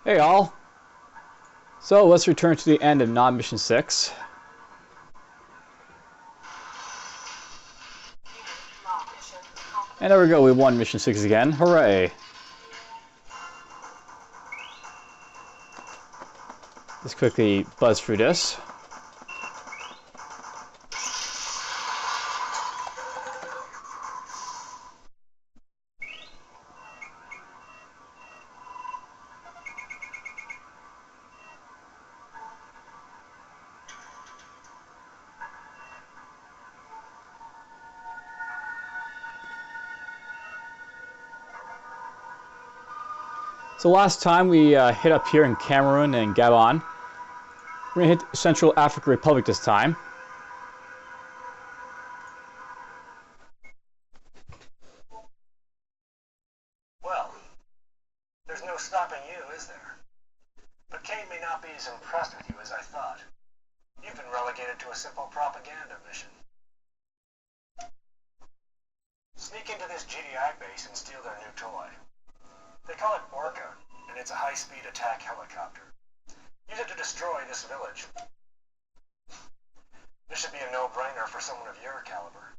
Hey all! So let's return to the end of non-mission 6. And there we go, we won mission 6 again. Hooray! Let's quickly buzz through this. So last time we hit up here in Cameroon and Gabon. We're going to hit Central African Republic this time. Well, there's no stopping you, is there? But Kane may not be as impressed with you as I thought. You've been relegated to a simple propaganda mission. Sneak into this GDI base and steal their new toy. They call it Orca, and it's a high-speed attack helicopter. Use it to destroy this village. This should be a no-brainer for someone of your caliber.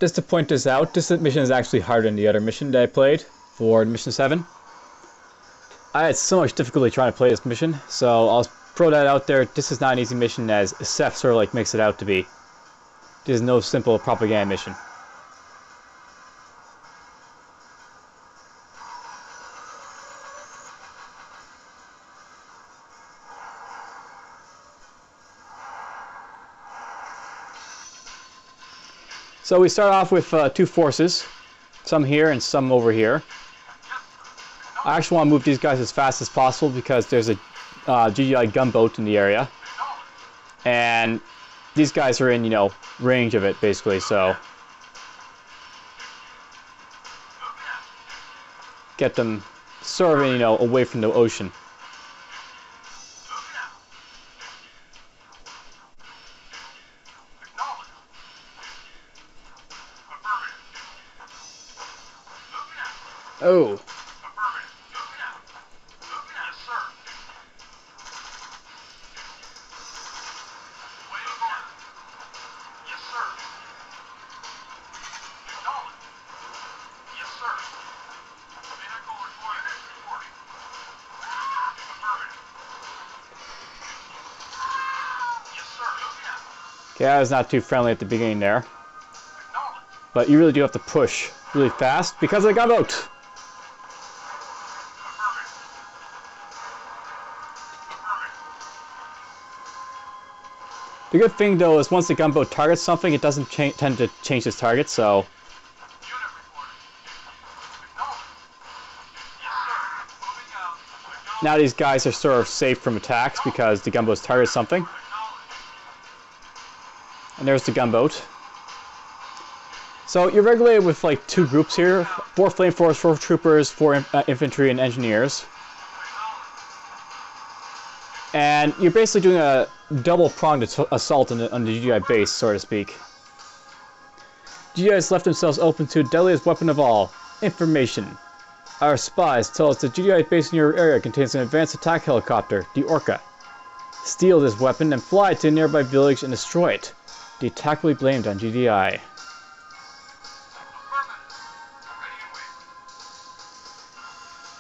Just to point this out, this mission is actually harder than the other mission that I played for mission 7. I had so much difficulty trying to play this mission, so I'll throw that out there. This is not an easy mission as Seth sort of like makes it out to be. This is no simple propaganda mission. So we start off with two forces, some here and some over here. I actually want to move these guys as fast as possible because there's a GDI Gunboat in the area. And these guys are in, range of it basically, so get them sort of, away from the ocean. Oh. Okay, I was not too friendly at the beginning there. But you really do have to push really fast because of the gunboat. The good thing though is once the gunboat targets something, it doesn't tend to change its target, so now these guys are sort of safe from attacks because the gunboats target something. And there's the gunboat. So you're regulated with like two groups here, 4 flamethrowers, 4 troopers, 4 infantry and engineers. And you're basically doing a double-pronged assault on the GDI base, so to speak. GDI's left themselves open to the deadliest weapon of all, information. Our spies tell us the GDI base in your area contains an advanced attack helicopter, the Orca. Steal this weapon and fly to a nearby village and destroy it. The attack will be blamed on GDI.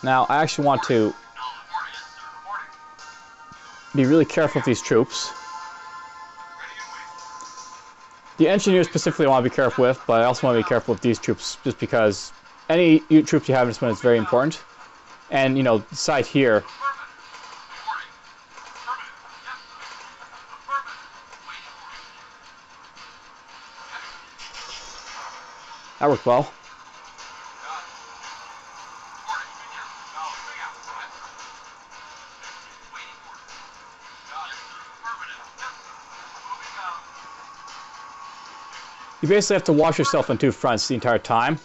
Now, I actually want to be really careful with these troops. The engineers specifically I want to be careful with, but I also want to be careful with these troops just because any troops you have in this one is very important. And, the side here. That worked well. You basically have to watch yourself on two fronts the entire time.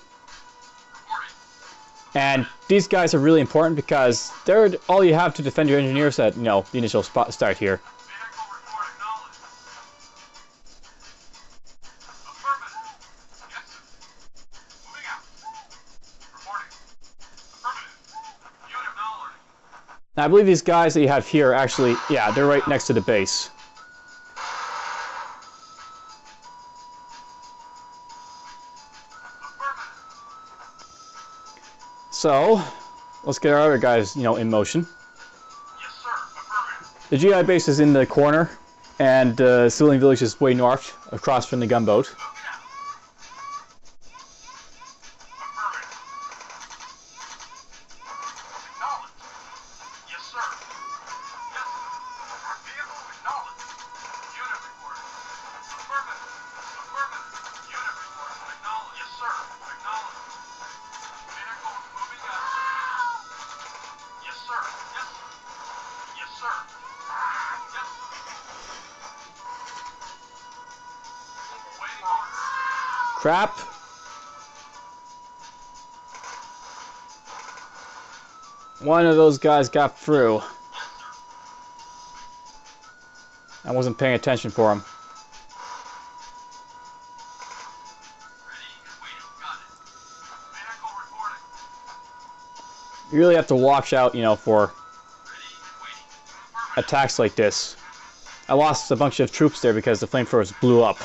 And these guys are really important because they're all you have to defend your engineers at, the initial start here. Now, I believe these guys that you have here actually, yeah, they're right next to the base. So, let's get our other guys, in motion. Yes, sir. Affirmative. The GDI base is in the corner, and the civilian village is way north, across from the gunboat. Moving out. Affirmative. Acknowledged. Yes, sir. Yes, sir. Vehicle acknowledged. Unit reporting. Affirmative. Affirmative. Unit reporting. Acknowledged. Yes, sir. Acknowledged. Vehicle moving out. Yes, sir. Yes, sir. Yes, sir. Yes, sir. Waiting orders. Crap! One of those guys got through. I wasn't paying attention for him. Ready and waiting. Got it. Vehicle reporting. You really have to watch out, for Ready and waiting. Affirmative. attacks like this. I lost a bunch of troops there because the flamethrowers blew up.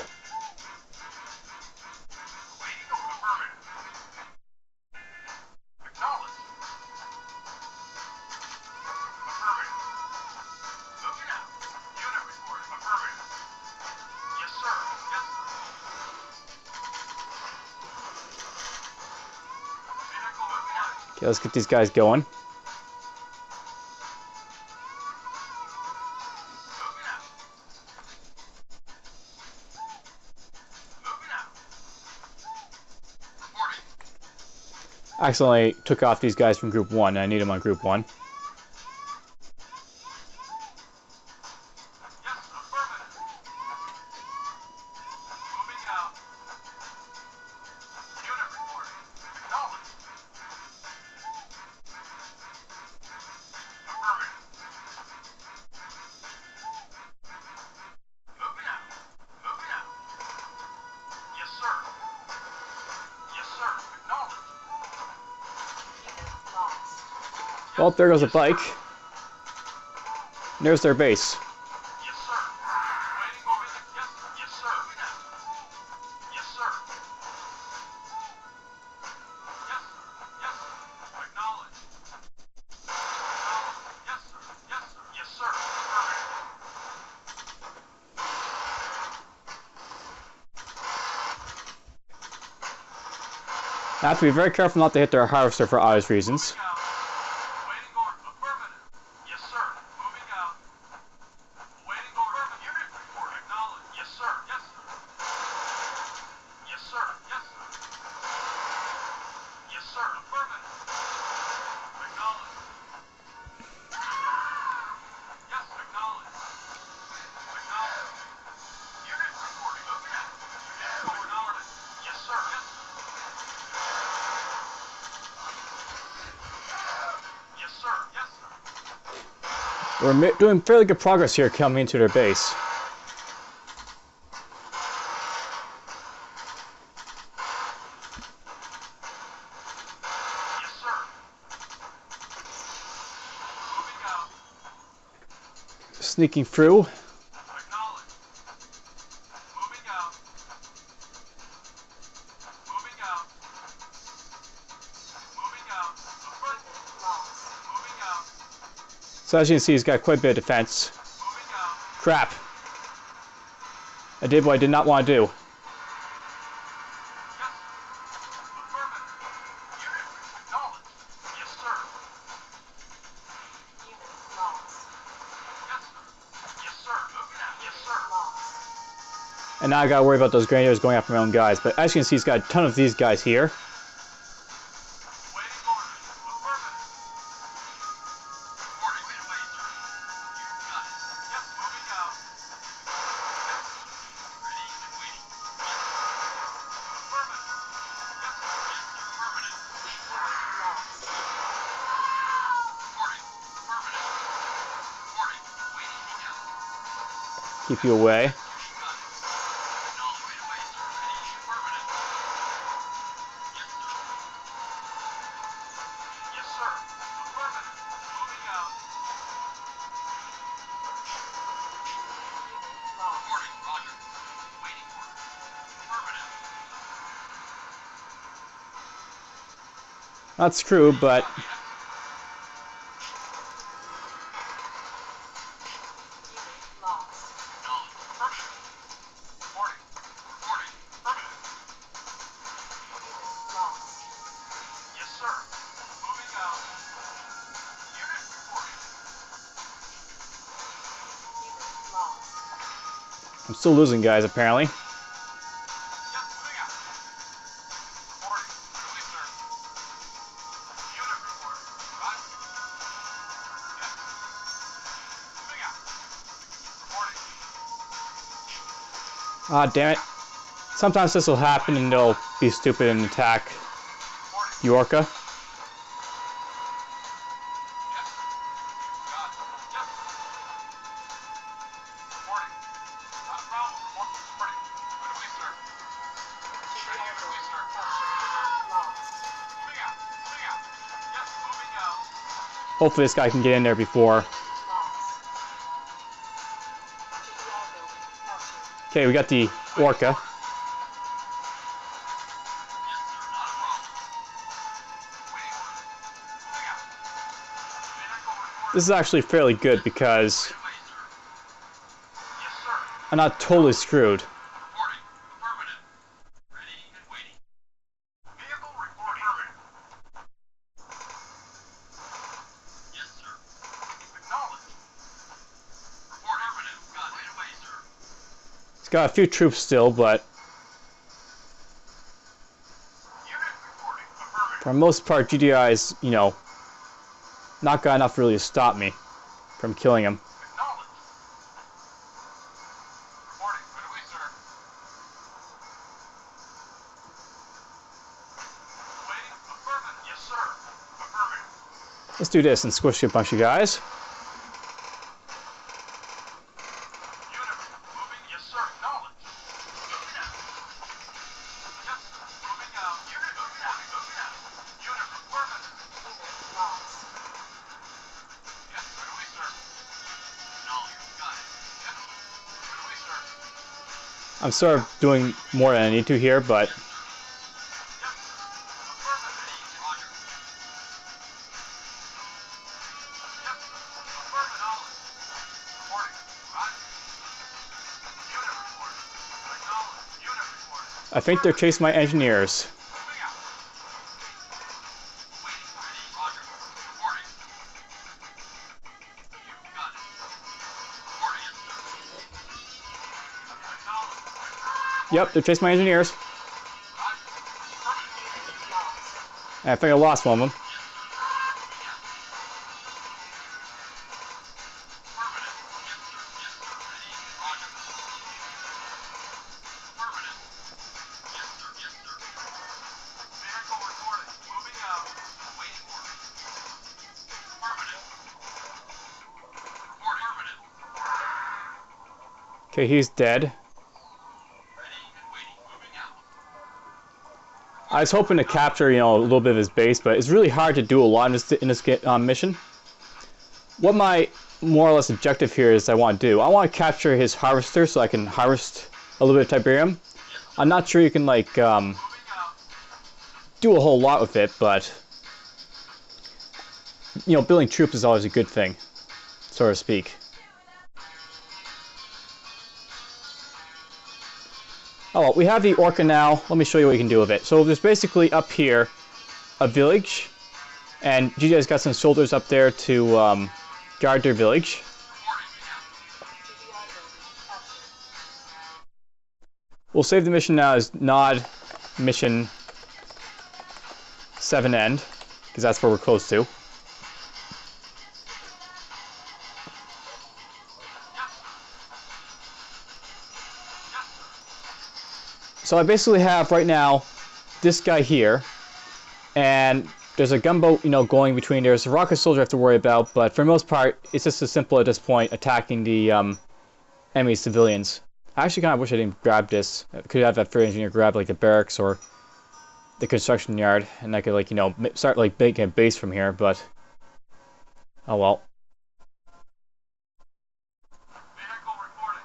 Waiting. Affirmative. Acknowledged. Affirmative. Moving out. Unit reporting. Affirmative. Yes, sir. Yes, sir. Vehicle reporting. Okay, let's get these guys going. Moving out. Moving out. Reporting. Accidentally took off these guys from Group 1, and I need them on Group 1. Yes, affirmative. Moving out. Unit reporting. Acknowledged. Affirmative. Moving out. Moving out. Yes, sir. Yes, sir. Acknowledged. Unit lost. Well, there goes a bike. And there's their base. Yes, sir. Waiting over the... Yes, yes, sir. Moving out. Yes, sir. Yes, sir. Yes, sir. Acknowledged. Acknowledged. Yes, sir. Yes, sir. Yes, sir. Affirmative. I have to be very careful not to hit their harvester for obvious reasons. Moving out. Waiting order. Affirmative. Yes, sir. Moving out. Waiting order. Unit report. Acknowledged. Yes, sir. Yes, sir. Yes, sir. Yes, sir. Yes, sir. Affirmative. Acknowledged. Yes, acknowledged. Acknowledged. Unit reporting. Moving out. Acknowledged. Yes, sir. Yes, sir. Yes, sir. Yes, sir. We're doing fairly good progress here coming into their base. Yes, sir. Moving out. Sneaking through. Acknowledged. Moving out. Moving out. Moving out. Affirmative. Lost. Moving out. So as you can see, he's got quite a bit of defense. Moving out. Crap. I did what I did not want to do. Yes, sir. Affirmative. Unit acknowledged. Yes, sir. Unit lost. Yes, sir. Yes, sir. Moving out. Yes, sir. Lost. And now I gotta worry about those grenadiers going after my own guys. But as you can see, he's got a ton of these guys here. Waiting orders. Affirmative. Reporting. Wait away, sir. You got it. Yes, moving out. Yes, sir. Ready and waiting. Yes, sir. Affirmative. Yes, sir. Yes, sir. Affirmative. Lost. Reporting. Affirmative. Reporting. Waiting to go. Keep you away. You got it. Acknowledge. Wait away, sir. Ready. Affirmative. Yes, sir. Yes, sir. Affirmative. Moving out. Not screwed, but Unit lost. Acknowledged. Affirmative. Reporting. Reporting. Affirmative. Unit lost. Yes, sir. Moving out. Unit reporting. Unit lost. I'm still losing guys apparently. Yes, moving out. Reporting. Clearly, sir. Unit reporting. Roger. Yes. Moving out. Reporting. Ah, damn it. Sometimes this will happen and they'll be stupid and attack Reporting. the Orca. Yes. Got it. Yes. Reporting. Not a problem. Reporting. Right away, sir. Ready right away, sir. Lost. Moving out. Moving out. Yes, moving out. Hopefully this guy can get in there before. Lost. GDI building captured. Okay, we got the Orca. Yes, sir. Not a problem. Waiting order. Moving out. Vehicle reporting. This is actually fairly good because Right away, sir. Yes, sir. I'm not totally screwed. Reporting. Affirmative. Ready and waiting. Vehicle reporting. Affirmative. Yes, sir. Acknowledged. Report affirmative. Got it. Right away, sir. It's got a few troops still, but Unit reporting. Affirmative. for the most part, GDI's, not got enough really to stop me from killing him. Acknowledged. Reporting. Right away, sir. Waiting. Affirmative. Yes, sir. Affirmative. Let's do this and squish a bunch of guys. Unit moving. Yes, sir. Acknowledged. Moving out. Yes, sir. Moving out. Unit moving out. Moving out. Unit affirmative. Unit lost. Yes, right away, sir. Acknowledged. Got it. Yes. Right away, sir. I'm sort of doing more than I need to here, but Yes, sir. Affirmative. Roger. Yes, sir. Affirmative. Reporting. Roger. Unit report. Acknowledged. Unit report. I think they're chasing my engineers. Moving out. Waiting. Ready. Roger. Reporting. You got it. Reporting, yes, sir. Acknowledged. Yep, they're chasing my engineers. Roger. Affirmative. Unit lost. And I think I lost one of them. Affirmative. Yes, sir. Yes, sir. Ready. Roger. Affirmative. Yes, sir. Yes, sir. Vehicle reporting. Moving out. Waiting order. Affirmative. Report affirmative. Okay, he's dead. Ready and waiting. Moving out. I was hoping to capture, a little bit of his base, but it's really hard to do a lot in this mission. What my more or less objective here is I want to do. I want to capture his harvester so I can harvest a little bit of Tiberium. I'm not sure you can, Moving out. do a whole lot with it, but, building troops is always a good thing, so to speak. Oh, well, we have the Orca now. Let me show you what you can do with it. So there's basically up here a village, and GDI's got some soldiers up there to guard their village. Reporting. GDI building captured. We'll save the mission now as Nod Mission 7 End, because that's where we're close to. So I basically have right now this guy here, and there's a gunboat, going between. There's a rocket soldier I have to worry about, but for the most part, it's just as simple at this point, attacking the enemy civilians. I actually kind of wish I didn't grab this. I could have that fair engineer grab like the barracks or the construction yard, and I could start making a base from here. But oh well. Vehicle reporting.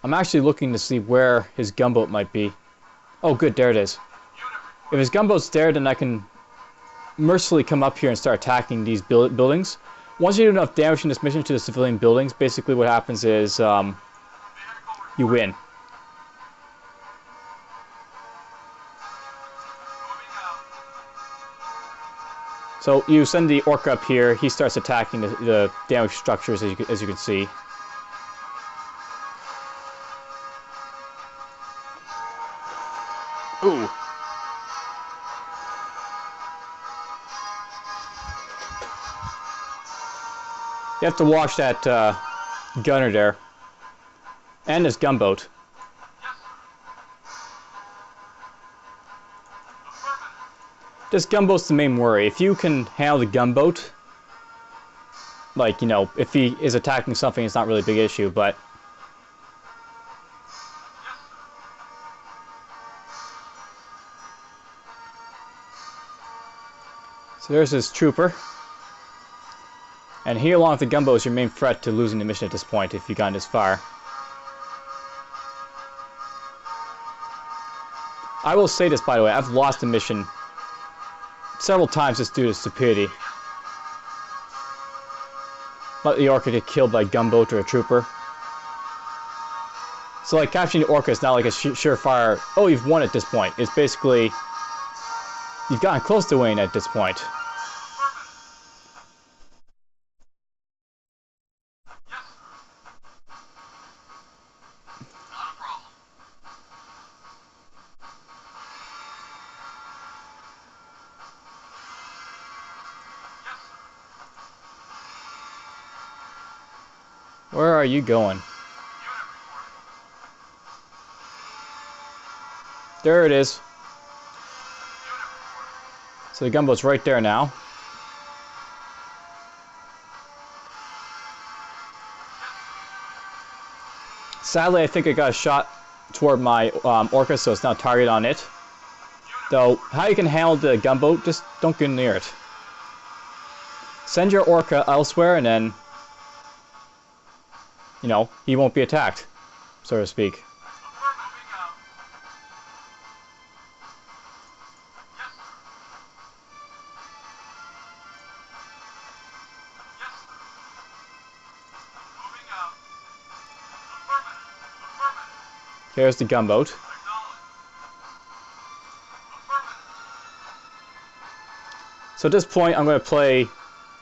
I'm actually looking to see where his gunboat might be. Oh, good, there it is. Unit reporting. If his gunboat's there, then I can mercifully come up here and start attacking these buildings. Once you do enough damage in this mission to the civilian buildings, basically what happens is you win. So you send the Orca up here, he starts attacking the damaged structures as you can see. Ooh. You have to watch that gunner there. And his gunboat. This gunboat's the main worry. If you can handle the gunboat, like, you know, if he is attacking something, it's not really a big issue, but... So there's his trooper. And he, along with the gunboat, is your main threat to losing the mission at this point, if you've gone this far. I will say this, by the way, I've lost a mission several times just due to stupidity. Let the Orca get killed by a gunboat or a trooper. So, like, capturing the Orca is not like a surefire, oh, you've won at this point. It's basically, you've gotten close to winning at this point. Where are you going? There it is. So the gunboat's right there now. Sadly, I think I got a shot toward my Orca, so it's not a target on it. Though, how you can handle the gunboat, just don't get near it. Send your Orca elsewhere and then, you know, he won't be attacked, so to speak. Here's the gunboat. So at this point, I'm going to play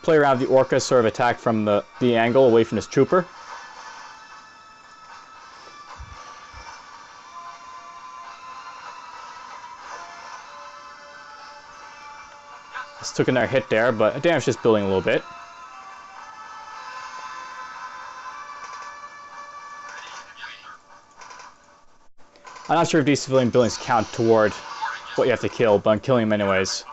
around the Orca, sort of attack from the angle away from this trooper. Just took another hit there, but damage just building a little bit. I'm not sure if these civilian buildings count toward what you have to kill, but I'm killing them anyways.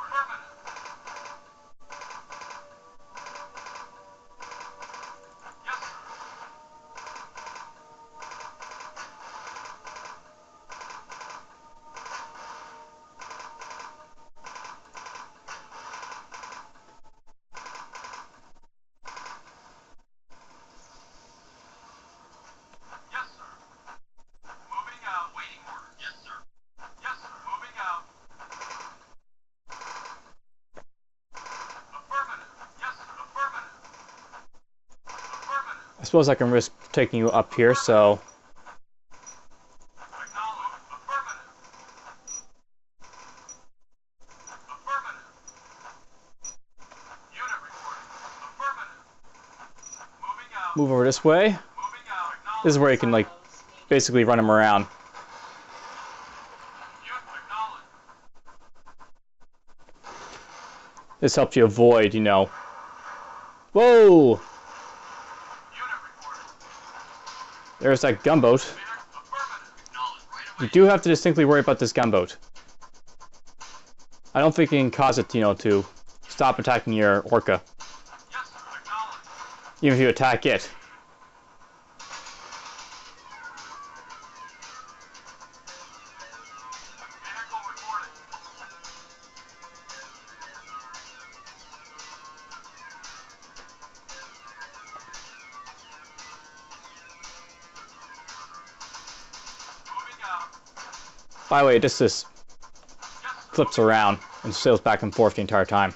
I suppose I can risk taking you up here, so... Move over this way. This is where you can, like, basically run him around. This helps you avoid, you know... Whoa! There's that gunboat. You do have to distinctly worry about this gunboat. I don't think you can cause it, you know, to stop attacking your Orca. Even if you attack it. By the way, this flips around and sails back and forth the entire time.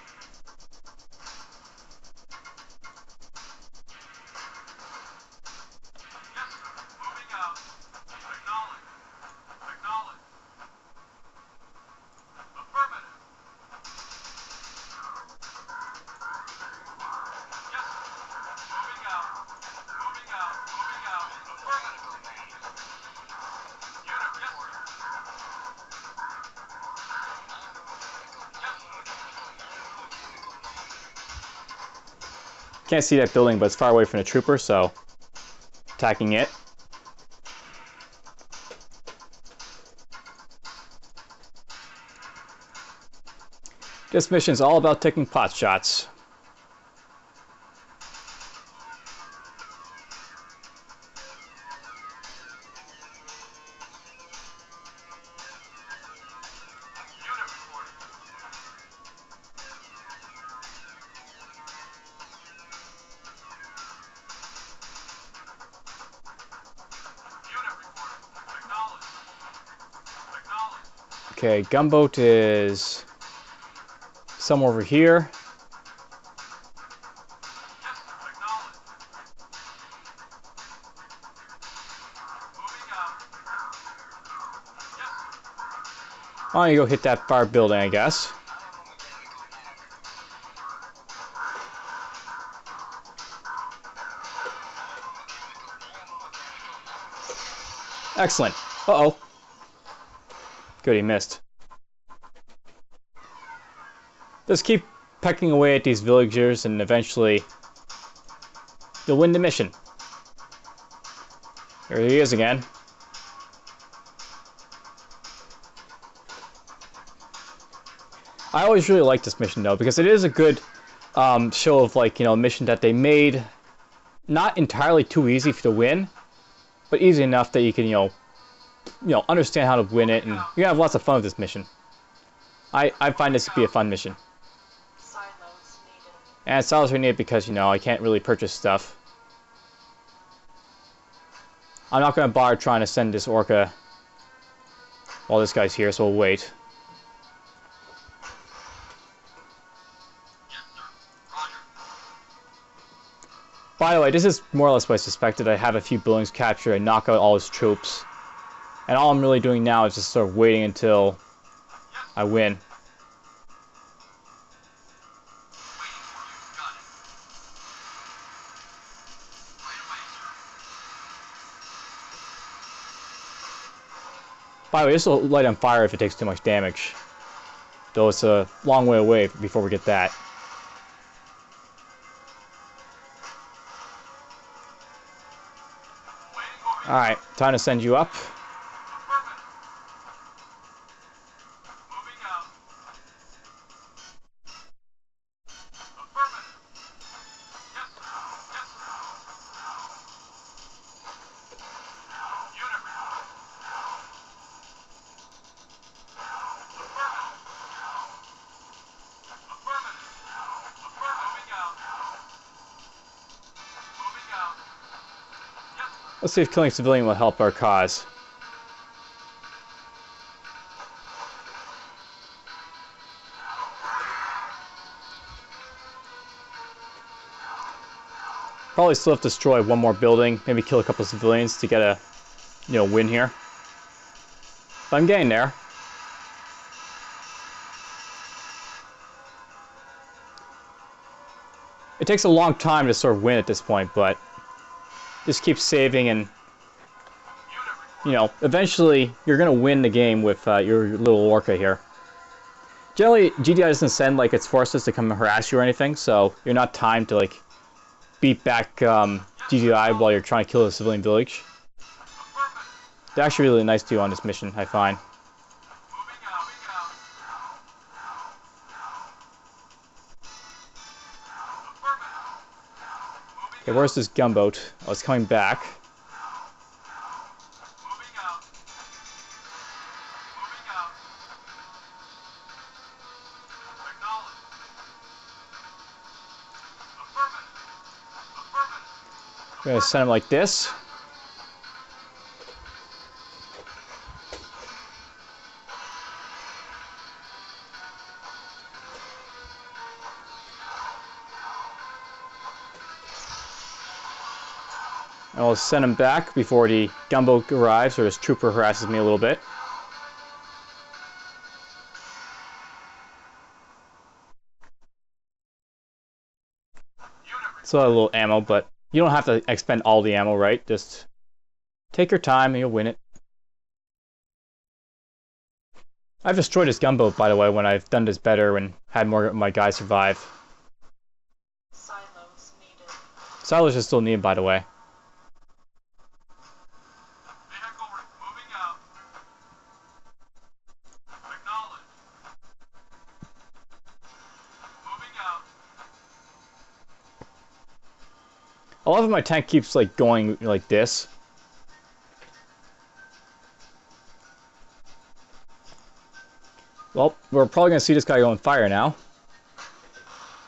Yes, sir. Moving out. Acknowledge. Acknowledge. Affirmative. Yes, sir. Moving out. Moving out. Moving out. Affirmative. Unit, yes, sir. Yes, sir. Can't see that building, but it's far away from the trooper, so attacking it. This mission is all about taking pot shots. Unit reporting. Unit reporting. Acknowledge. Acknowledge. Okay, gunboat is somewhere over here. Yes, sir. Acknowledge. Moving out. Yes, sir. Why don't you go hit that fire building, I guess. Excellent. Uh-oh. Good, he missed. Just keep pecking away at these villagers and eventually you'll win the mission. There he is again. I always really like this mission though, because it is a good show of, like, you know, a mission that they made not entirely too easy to win, but easy enough that you can, you know, understand how to win it, and you can have lots of fun with this mission. I find this to be a fun mission. Silos needed. And silos are needed because, you know, I can't really purchase stuff. I'm not going to bother trying to send this Orca while this guy's here, so we'll wait. Yes, sir. Roger. By the way, this is more or less what I suspected. I have a few buildings captured and knock out all his troops. And all I'm really doing now is just sort of waiting until I win. Waiting for you. Got it. Right away, sir. By the way, this will light on fire if it takes too much damage. Though it's a long way away before we get that. Waiting over. Alright, time to send you up. Affirmative. Moving out. Affirmative. Yes, sir. Yes, sir. Unit report. Affirmative. Affirmative. Moving out. Moving out. Yes, sir. Let's see if killing a civilian will help our cause. Probably still have to destroy one more building, maybe kill a couple of civilians to get a, you know, win here. But I'm getting there. It takes a long time to sort of win at this point, but just keep saving and, you know, eventually you're going to win the game with your little Orca here. Generally, GDI doesn't send, like, its forces to come and harass you or anything, so you're not timed to, like, beat back GDI while you're trying to kill a civilian village. They're actually really nice to you on this mission, I find. Moving out. Affirmative. Okay, where's this gunboat? Oh, it's coming back. Moving out. Moving out. Acknowledge. Affirmative. Affirmative. I'm going to send him like this. And we'll send him back before the gunboat arrives, or this trooper harasses me a little bit. Still a little ammo, but you don't have to expend all the ammo, right? Just take your time and you'll win it. I've destroyed this gunboat, by the way, when I've done this better and had more of my guys survive. Silos needed. Silos are still needed, by the way. Vehicle moving out. Acknowledge. Moving out. I love how my tank keeps like going like this. Well, we're probably gonna see this guy go on fire now.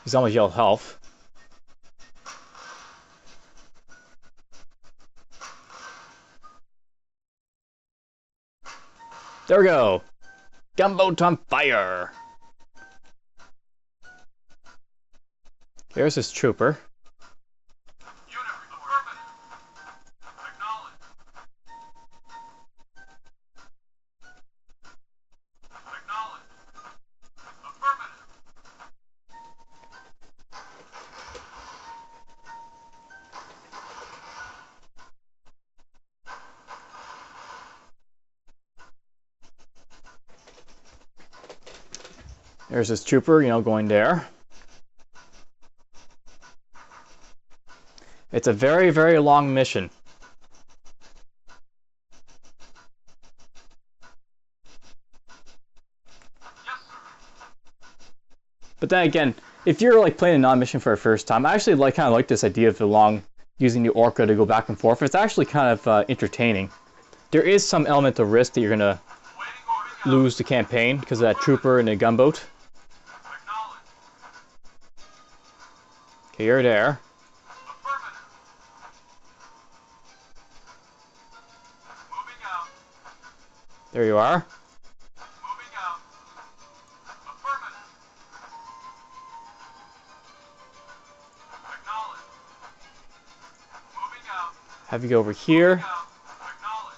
He's almost yellow health. There we go. Gunboat on fire. Here's his trooper. Unit affirmative. Acknowledge. Acknowledge. Affirmative. There's his trooper, you know, going there. It's a very, very long mission. Yes, sir. But then again, if you're like playing a non-mission for the first time, I actually kind of like this idea of the long, using the Orca to go back and forth. It's actually kind of entertaining. There is some element of risk that you're gonna Waiting moving out. lose the campaign because of that trooper and the gunboat. Acknowledge. Okay, you're there. Affirmative. Moving out. There you are. Moving out. Affirmative. Acknowledge. Moving out. Have you go over here. Out. Acknowledge.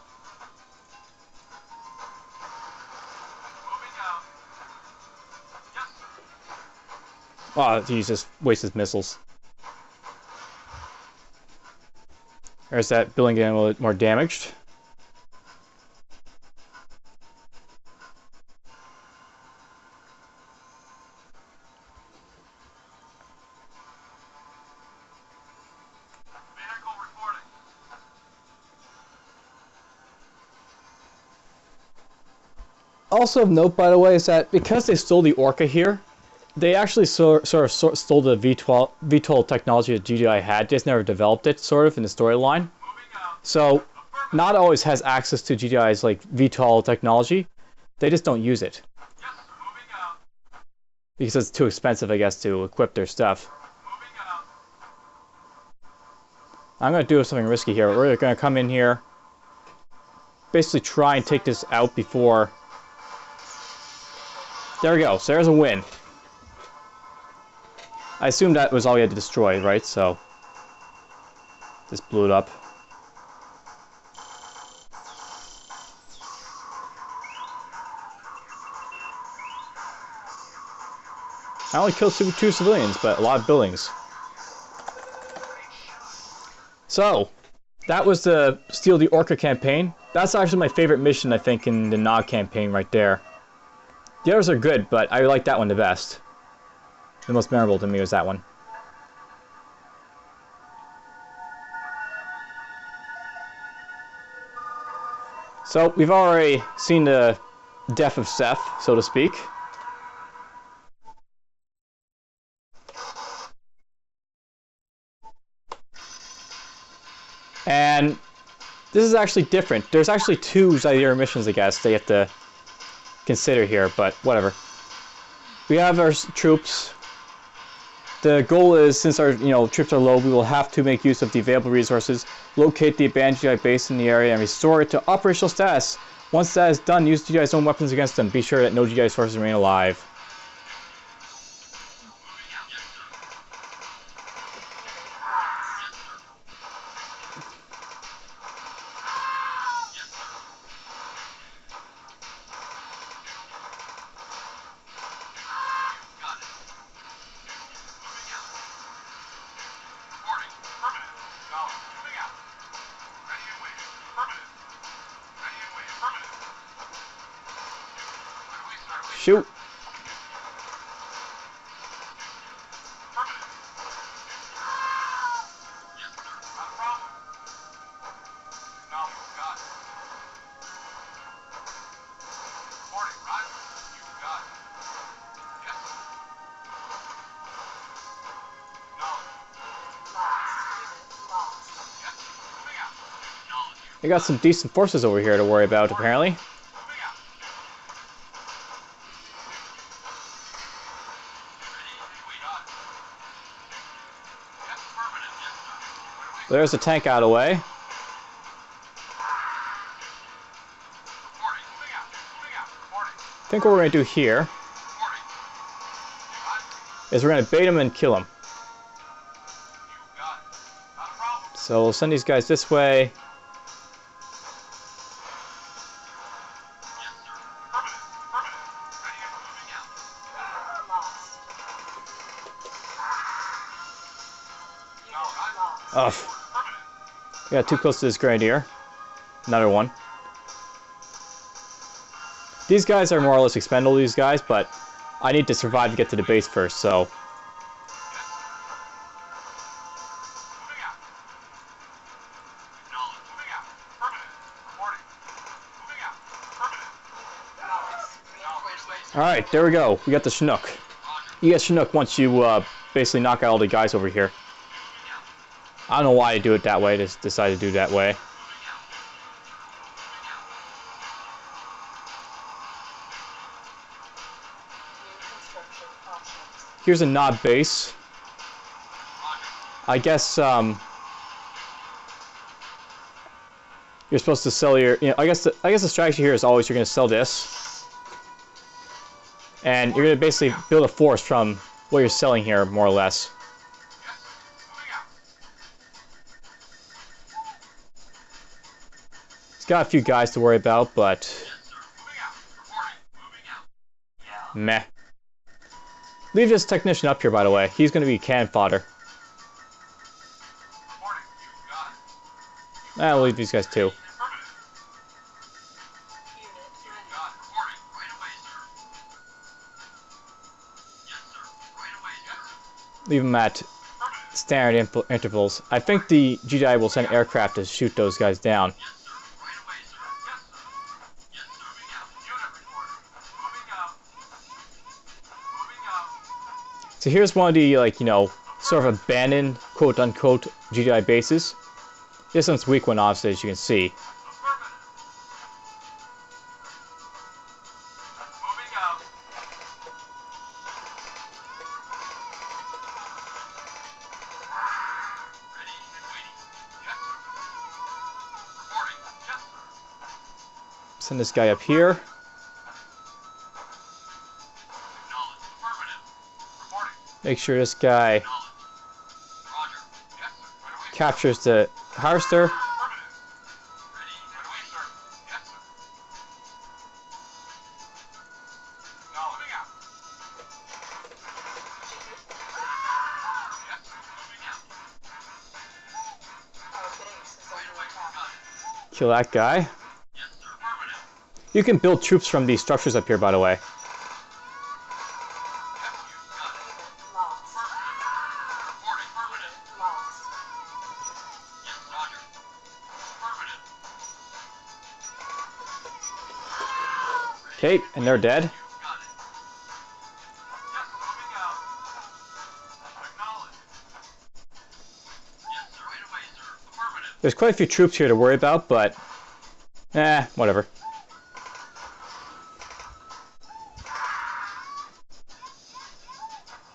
Moving out. Yes, sir. Oh, Jesus, wasted missiles. There's that building getting a little bit more damaged. Vehicle reporting. Also of note, by the way, is that because they stole the Orca here, they actually sort of stole the VTOL technology that GDI had. They just never developed it, sort of, in the storyline. Moving out. So, not always has access to GDI's like VTOL technology. They just don't use it Yes, sir. Moving out. because it's too expensive, I guess, to equip their stuff. Moving out. I'm gonna do something risky here. We're gonna come in here, basically try and take this out before. There we go. So there's a win. I assume that was all you had to destroy, right? So just blew it up. I only killed two civilians, but a lot of buildings. So that was the Steal the Orca campaign. That's actually my favorite mission, I think, in the Nog campaign right there. The others are good, but I like that one the best. The most memorable to me was that one. So we've already seen the death of Seth, so to speak. And this is actually different. There's actually two Zaire missions, I guess, they have to consider here, but whatever. We have our troops. The goal is, since our troops are low, we will have to make use of the available resources, locate the abandoned GDI base in the area, and restore it to operational status. Once that is done, use GDI's own weapons against them. Be sure that no GDI forces remain alive. Shoot. Yes, sir. Not a problem. Acknowledge. Got it. Reporting. Roger. You got it. Yes, sir. Acknowledge. Lost. Yes, sir. Moving out. Acknowledge. They got some decent forces over here to worry about, apparently. Moving out. Ready. Wait on. Yes, affirmative. Yes, sir. Right away. There's the tank out of the way. Reporting. Moving out. Moving out. Reporting. I think what we're going to do here Reporting. Roger. is we're going to bait him and kill him. You got it. Not a problem. So we'll send these guys this way. Yes, sir. Affirmative. Affirmative. Ready and moving out. Lost. No, right. Lost. Ugh. Affirmative. We got too close to this grenadier. Another one. These guys are more or less expendable, these guys, but I need to survive to get to the base first, so... Yes, sir. Moving out. Acknowledge. Moving out. Affirmative. Reporting. Moving out. Affirmative. Lost. Acknowledge. Alright, there we go. We got the Chinook. Roger. You get Chinook once you basically knock out all the guys over here. I don't know why I do it that way, just decided to do it that way. New construction options. Here's a knob base. I guess you're supposed to sell your, I guess the strategy here is always you're going to sell this, and you're going to basically build a force from what you're selling here, more or less. Yes, sir. Moving out. It's got a few guys to worry about, but Yes, sir. Moving out. Reporting. Moving out. Yeah. meh. Leave this technician up here, by the way. He's going to be cannon fodder. Reporting. You got it. I'll leave these guys too. Affirmative. Unit ready. Got it. Reporting. Right away, sir. Yes, sir. Right away. Yes, sir. Leave them at Affirmative. standard intervals. I think the GDI will send aircraft to shoot those guys down. Yes, sir. Right away, sir. Yes, sir. Yes, sir. Moving out. Unit reporting. Moving out. Moving out. So here's one of the, sort of abandoned, quote-unquote, GDI bases. This one's weak one, obviously, as you can see. Affirmative. Moving out. Ready and waiting. Yes, sir. Reporting. Yes, sir. Send this guy up here. Acknowledge. Affirmative. Reporting. Make sure this guy Acknowledge. Roger. Yes, sir. Right away, sir. captures the harvester. Affirmative. Ready. Right away, sir. Yes, sir. Acknowledge. Moving out. Yes, sir. Moving out. Our base is Right under away. attack. Got it. Kill that guy. Yes, sir. Affirmative. You can build troops from these structures up here, by the way. Yes, you got it. Unit lost. Reporting. Affirmative. Lost. Yes, Roger. Affirmative. Okay, and they're dead. You got it. Yes, moving out. Acknowledge. Yes, sir. Right away, sir. Affirmative. There's quite a few troops here to worry about, but... whatever.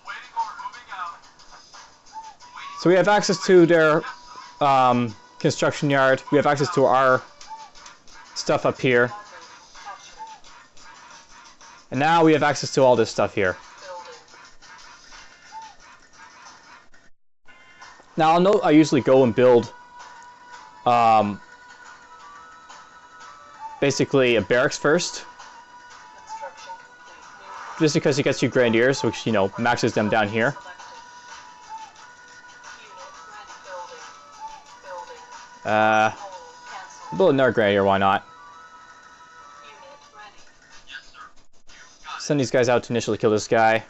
Waiting or moving out. Waiting. So we have access to their construction yard. We have access to our stuff up here. Captured. And now we have access to all this stuff here. Building. Now, I'll note I usually go and build basically a barracks first, Construction complete. New just because it gets you grenadiers, which, maxes them down here. selected. Unit ready. Building. Building. Hole cancelled. Build another grenadier, why not? Unit ready. Yes, sir. You got it. Send these guys out to initially kill this guy.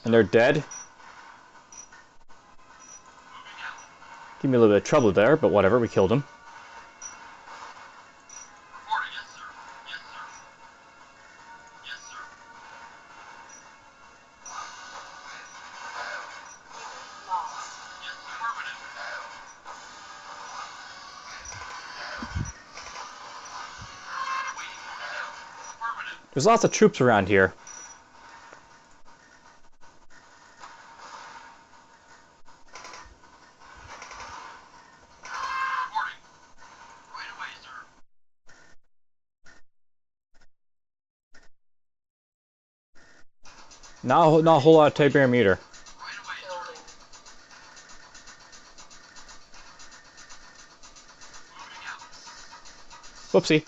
And they're dead. Moving out. Give me a little bit of trouble there, but whatever, we killed him. Reporting, yes, sir. Yes, sir. Yes, sir. Lost. Yes, affirmative. Waiting orders out. Affirmative. There's lots of troops around here. Reporting. Right away, sir. Not a whole lot of Tiberian meter. Right away, sir. Building. Moving out. Whoopsie. Unit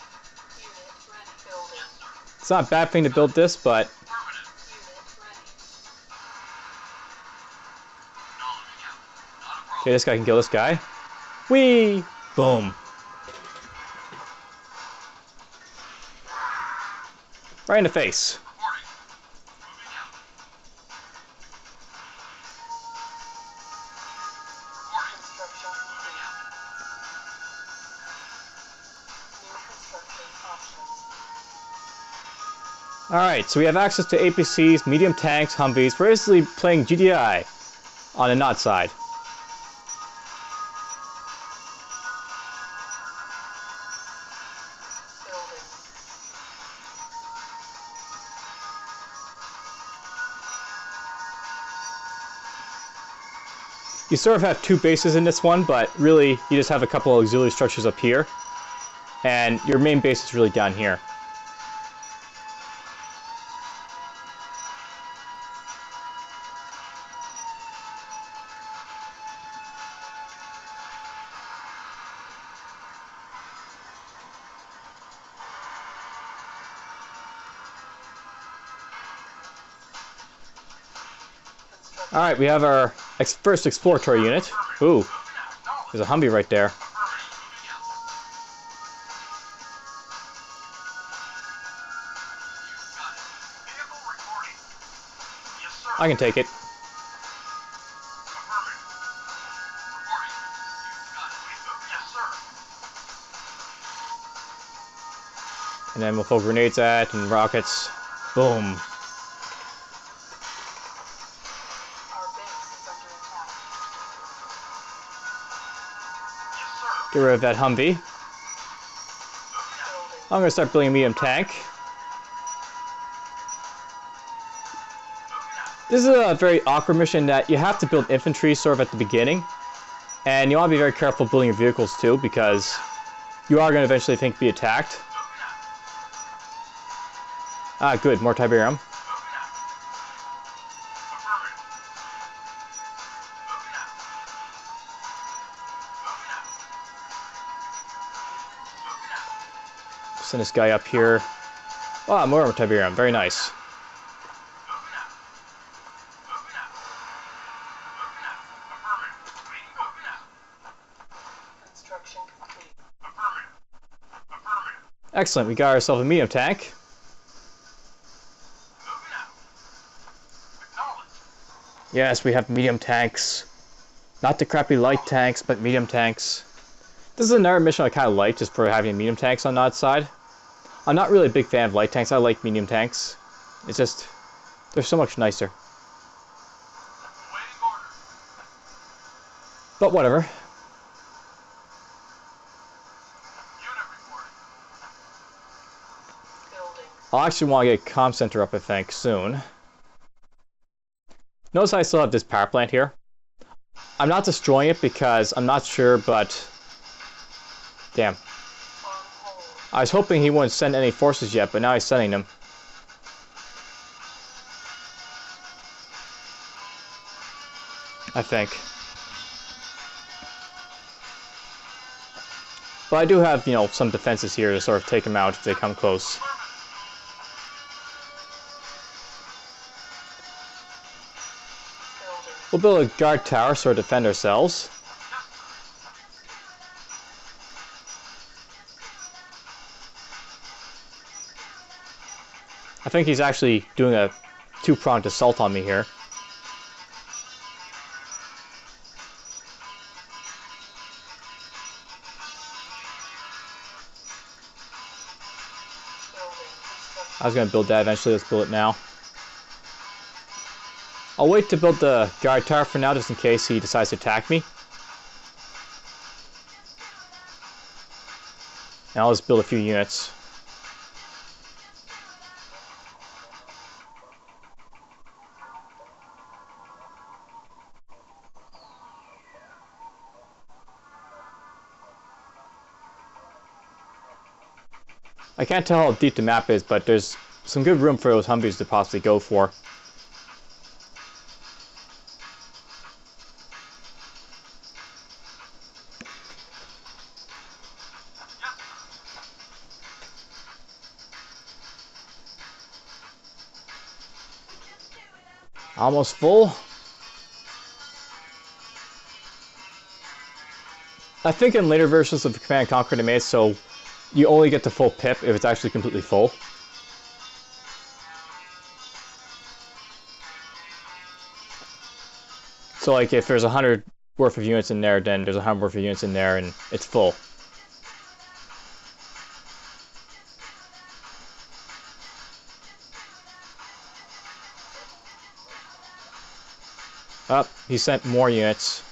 ready. Building. Yes, sir. It's not a bad thing to build this, but Affirmative. Unit ready. Acknowledging out. Not a okay, problem. this guy can kill this guy. Whee! Boom. Right in the face. Reporting. Moving out. Reporting. Construction Moving complete. out. New construction options. Alright, so we have access to APCs, medium tanks, Humvees. We're basically playing GDI on the not side. Building. You sort of have two bases in this one, but really you just have a couple of auxiliary structures up here. And your main base is really down here. Construction. Alright, we have our first exploratory unit. Ooh, there's a Humvee right there. Vehicle reporting. Yes, sir. I can take it. Affirmative. Reporting. You've got it. Yes, sir. And then we'll throw grenades at and rockets. Boom. Our base is under attack. Yes, sir. Get rid of that Humvee. Building. I'm gonna start building a medium tank. This is a very awkward mission that you have to build infantry sort of at the beginning. And you want to be very careful building your vehicles too, because you are going to eventually be attacked. Ah, good, more Tiberium. Send this guy up here. Ah, more Tiberium, very nice. Construction complete. Excellent, we got ourselves a medium tank. Yes, we have medium tanks. Not the crappy light tanks, but medium tanks. This is another mission I kind of like, just for having medium tanks on that side. I'm not really a big fan of light tanks, I like medium tanks. It's just, they're so much nicer. But whatever. Building. I'll actually want to get a comm center up, I think, soon. Notice I still have this power plant here. I'm not destroying it because I'm not sure, but... Damn. On hold. I was hoping he wouldn't send any forces yet, but now he's sending them. I think. But I do have, you know, some defenses here to sort of take them out if they come close. We'll build a guard tower so to defend ourselves. I think he's actually doing a two-pronged assault on me here. I was going to build that eventually. Let's build it now. I'll wait to build the guard tower for now, just in case he decides to attack me. And I'll just build a few units. I can't tell how deep the map is, but there's some good room for those Humvees to possibly go for. Almost full. I think in later versions of Command & Conquer they made it so you only get the full pip if it's actually completely full. So like if there's 100 worth of units in there, then there's 100 worth of units in there and it's full. Oh, he sent more units,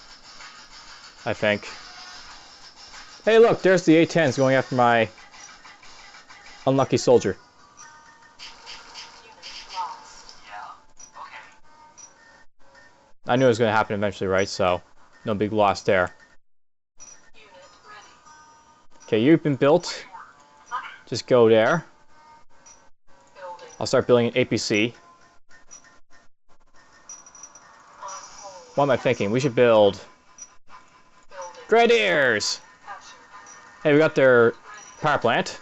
I think. Hey look, there's the A-10s going after my unlucky soldier. I knew it was going to happen eventually, right? So, no big loss there. Okay, you've been built. Just go there. I'll start building an APC. What am I thinking? We should build Grenadiers! Hey, we got their power plant.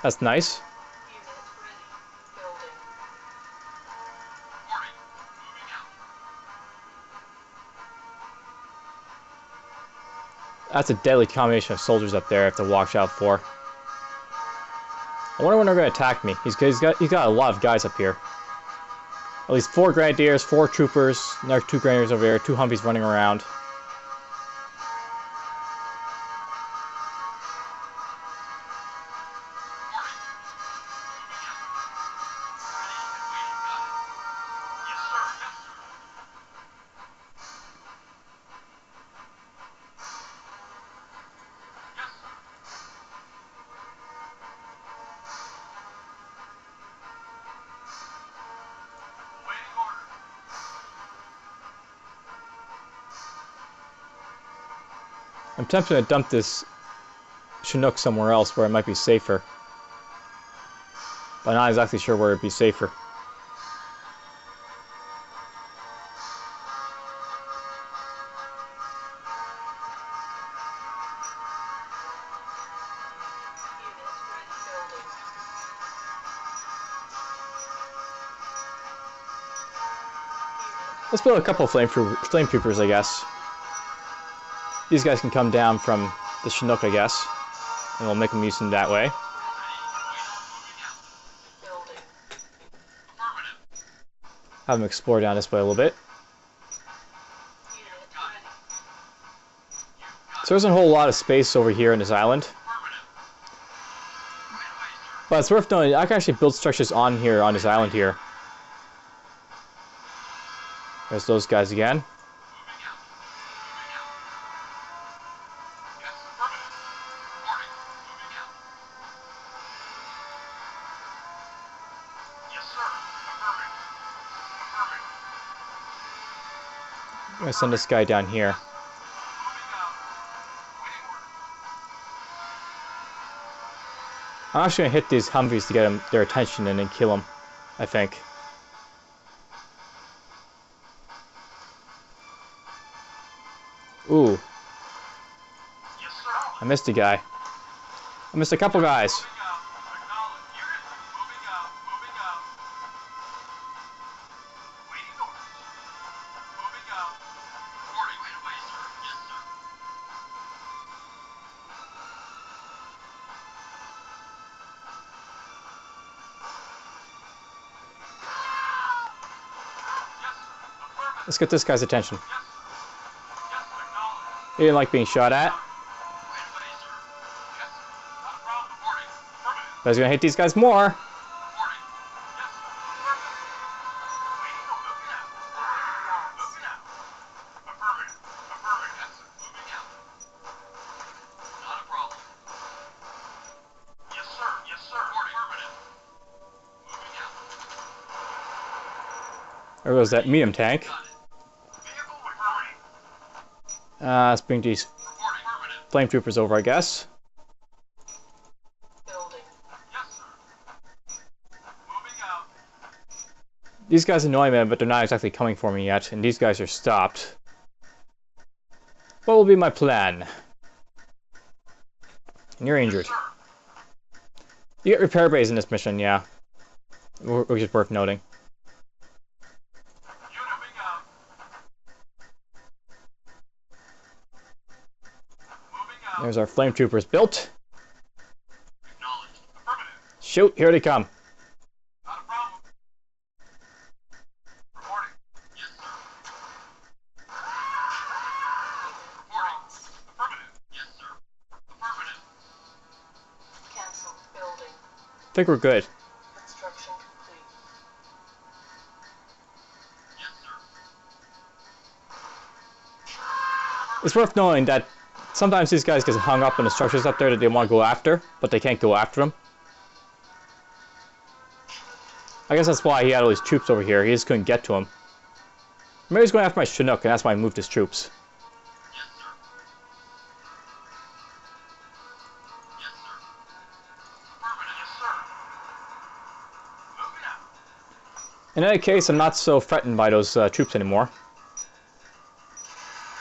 That's nice. That's a deadly combination of soldiers up there I have to watch out for. I wonder when they're going to attack me. He's got a lot of guys up here. At least 4 Grenadiers, 4 troopers, another 2 Grenadiers over there, 2 Humvees running around. I'm tempted to dump this Chinook somewhere else where it might be safer. But I'm not exactly sure where it'd be safer. Let's build a couple of flame troopers, I guess. These guys can come down from the Chinook, I guess, and we'll make them use them that way. Have them explore down this way a little bit. So there's a whole lot of space over here in this island. But it's worth knowing, I can actually build structures on here, on this island here. There's those guys again. I'm going to send this guy down here. I'm actually going to hit these Humvees to get their attention and then kill them, I think. Ooh. I missed a guy. I missed a couple guys. Let's get this guy's attention. Yes, acknowledged. He didn't like being shot at. Wait a minute, sir. Yes, sir. Not a problem. Reporting. Affirmative. But he's gonna hit these guys more. Reporting. Yes, sir. Affirmative. Waiting. Moving out. Moving out. Affirmative. Affirmative. Yes, sir. Moving out. Not a problem. Yes, sir. Yes, sir. Reporting. Affirmative. Moving out. There goes that medium tank. Got it. Vehicle reporting. Let's bring these Reporting. Affirmative. flame troopers over, I guess. Building. Yes, sir. Moving out. These guys annoy me, but they're not exactly coming for me yet, and these guys are stopped. What will be my plan? And you're injured. Sir. You get repair bays in this mission, yeah. Which is worth noting. Unit moving out. Moving out. There's our flame troopers built. Acknowledged. Affirmative. Shoot, here they come. Not a problem. Reporting. Yes, sir. Reporting. Affirmative. Yes, sir. Affirmative. Cancel. Building. I think we're good. Construction complete. Yes, sir. It's worth knowing that sometimes these guys get hung up on the structures up there that they want to go after, but they can't go after them. I guess that's why he had all these troops over here. He just couldn't get to them. Maybe he's going after my Chinook, and that's why I moved his troops. Yes, sir. Yes, sir. Affirmative. Yes, sir. Moving out. In any case, I'm not so threatened by those troops anymore.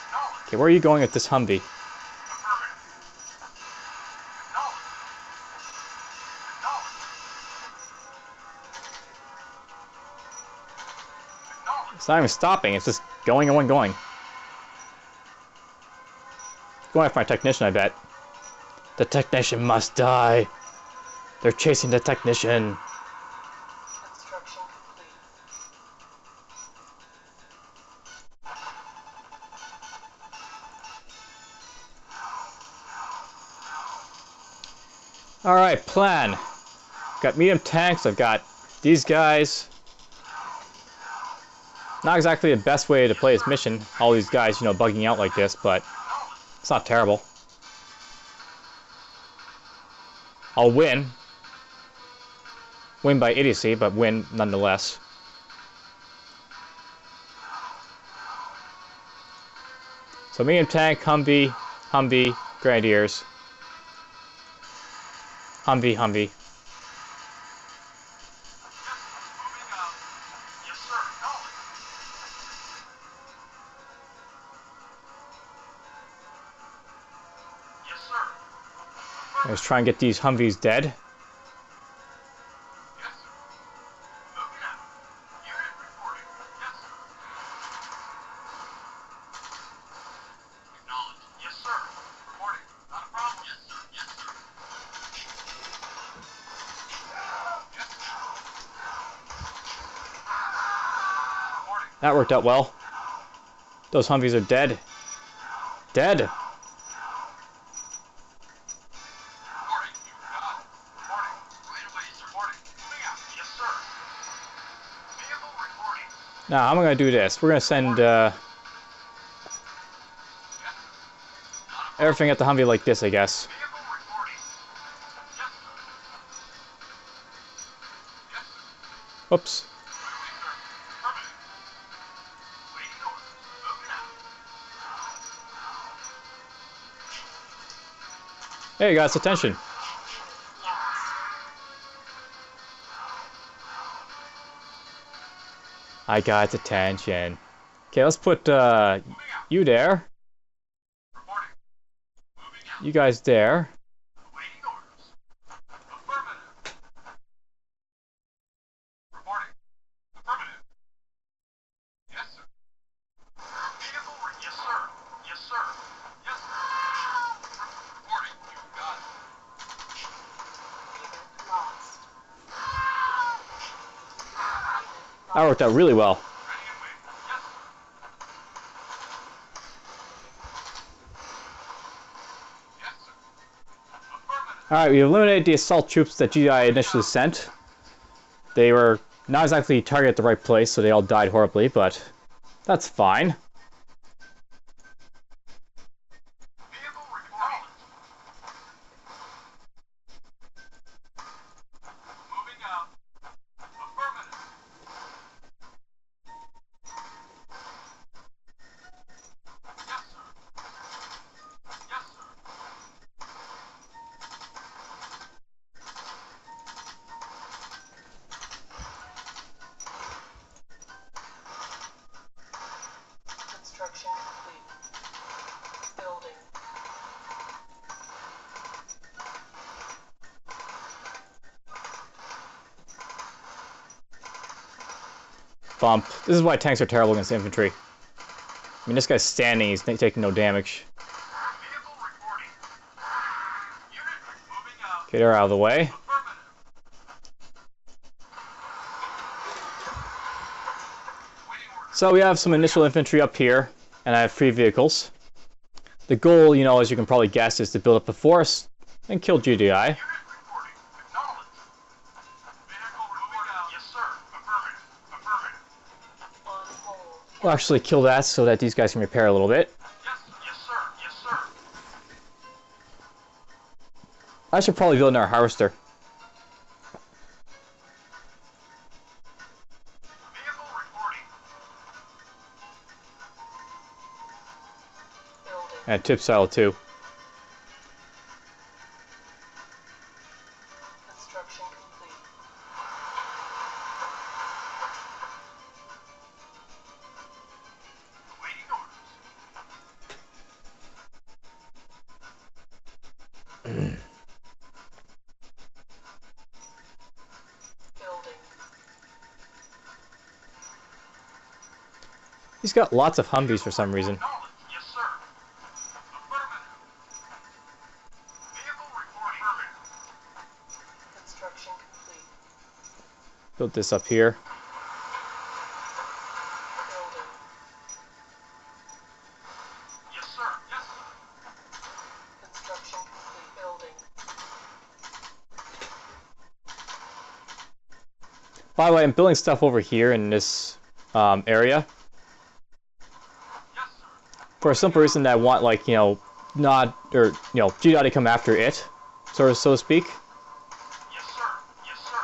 Acknowledged. Okay, where are you going with this Humvee? Affirmative. Acknowledged. Acknowledged. Acknowledged. It's not even stopping, it's just going and going. Going after my technician, I bet. The technician must die. They're chasing the technician. Construction complete. Alright, plan. Got medium tanks, I've got these guys. Not exactly the best way to play this mission, all these guys, you know, bugging out like this, but it's not terrible. I'll win. Win by idiocy, but win nonetheless. So medium tank, Humvee, Humvee, Grenadiers. Humvee, Humvee. Moving out. Yes, sir. Acknowledged. Yes, sir. Let's try and get these Humvees dead. Yes, sir. Moving out. Unit reporting. Yes, sir. Acknowledged. Yes, sir. Reporting. Not a problem. Yes, sir. Yes, sir. Yes, sir. Reporting. That worked out well. Those Humvees are dead. Dead! Reporting. You got it. Reporting. Right away, sir. Reporting. Moving out. Yes, sir. Vehicle reporting. Now, how am I going to do this? We're going to send everything at the Humvee like this, I guess. Vehicle reporting. Yes, sir. Yes, sir. Oops. Right away, sir. Affirmative. Waiting orders. Moving out. Hey, got its attention. I got its attention. Okay, let's put Moving out. you there. Reporting. Moving out. You guys there. Waiting orders. Affirmative. Reporting. Affirmative. Yes, sir. Vehicle yes, sir. Yes, sir. Yes, sir. Reporting. You got it. Unit lost. That worked out really well. Ready and waiting. Yes, sir. Alright, we eliminated the assault troops that GDI initially sent. They were not exactly targeted at the right place, so they all died horribly, but that's fine. Vehicle reporting. Moving out. Affirmative. Yes, sir. Yes, sir. Construction complete. Building. Bump. This is why tanks are terrible against infantry. I mean, this guy's standing, he's taking no damage. Vehicle reporting. Unit moving out. Get her out of the way. Affirmative. Waiting orders. So we have some initial infantry up here, and I have 3 vehicles. The goal, you know, as you can probably guess, is to build up a force and kill GDI. Unit reporting. Acknowledged. Vehicle moving out. Yes, sir. Affirmative. Affirmative. On hold. We'll actually kill that so that these guys can repair a little bit. Yes, yes, sir. Yes, sir. I should probably build another harvester. Vehicle reporting. Building. And a tip silo too. Construction complete. Waiting orders. Building. He's got lots of Humvees for some reason. Acknowledged. Yes, sir. Affirmative. Vehicle reporting. Affirmative. Construction complete. Build this up here. Building. Yes, sir. Yes, sir. Construction complete. Building. By the way, I'm building stuff over here in this area. Yes, sir. For a simple reason that I want, like, you know, GDI to come after it, so to speak. Yes, sir. Yes, sir.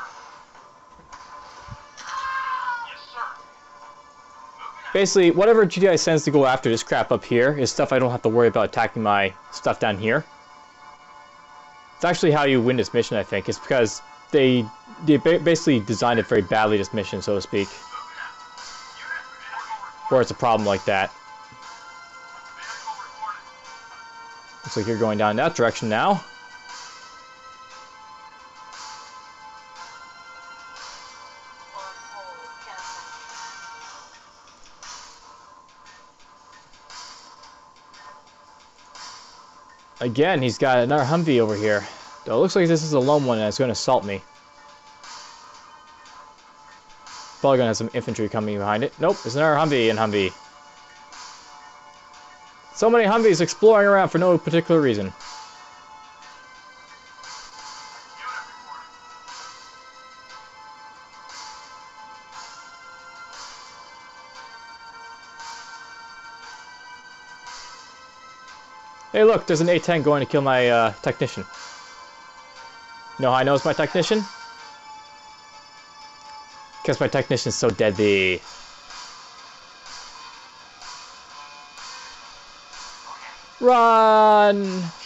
Yes, sir. Moving out. Basically, whatever GDI sends to go after this crap up here is stuff I don't have to worry about attacking my stuff down here. It's actually how you win this mission, I think. It's because they basically designed it very badly, this mission, so to speak. Moving out. Unit vehicle reporting. Or it's a problem like that. Vehicle reporting. Looks like you're going down that direction now. On hold. Cancel. Again, he's got another Humvee over here. Though it looks like this is a lone one and it's going to assault me. Probably going to have some infantry coming behind it. Nope, there's another Humvee and Humvee. So many Humvees exploring around for no particular reason. Unit reporting. Hey look, there's an A-10 going to kill my technician. You know how I know it's my technician? Because my technician's so deadly. Run! Unit lost.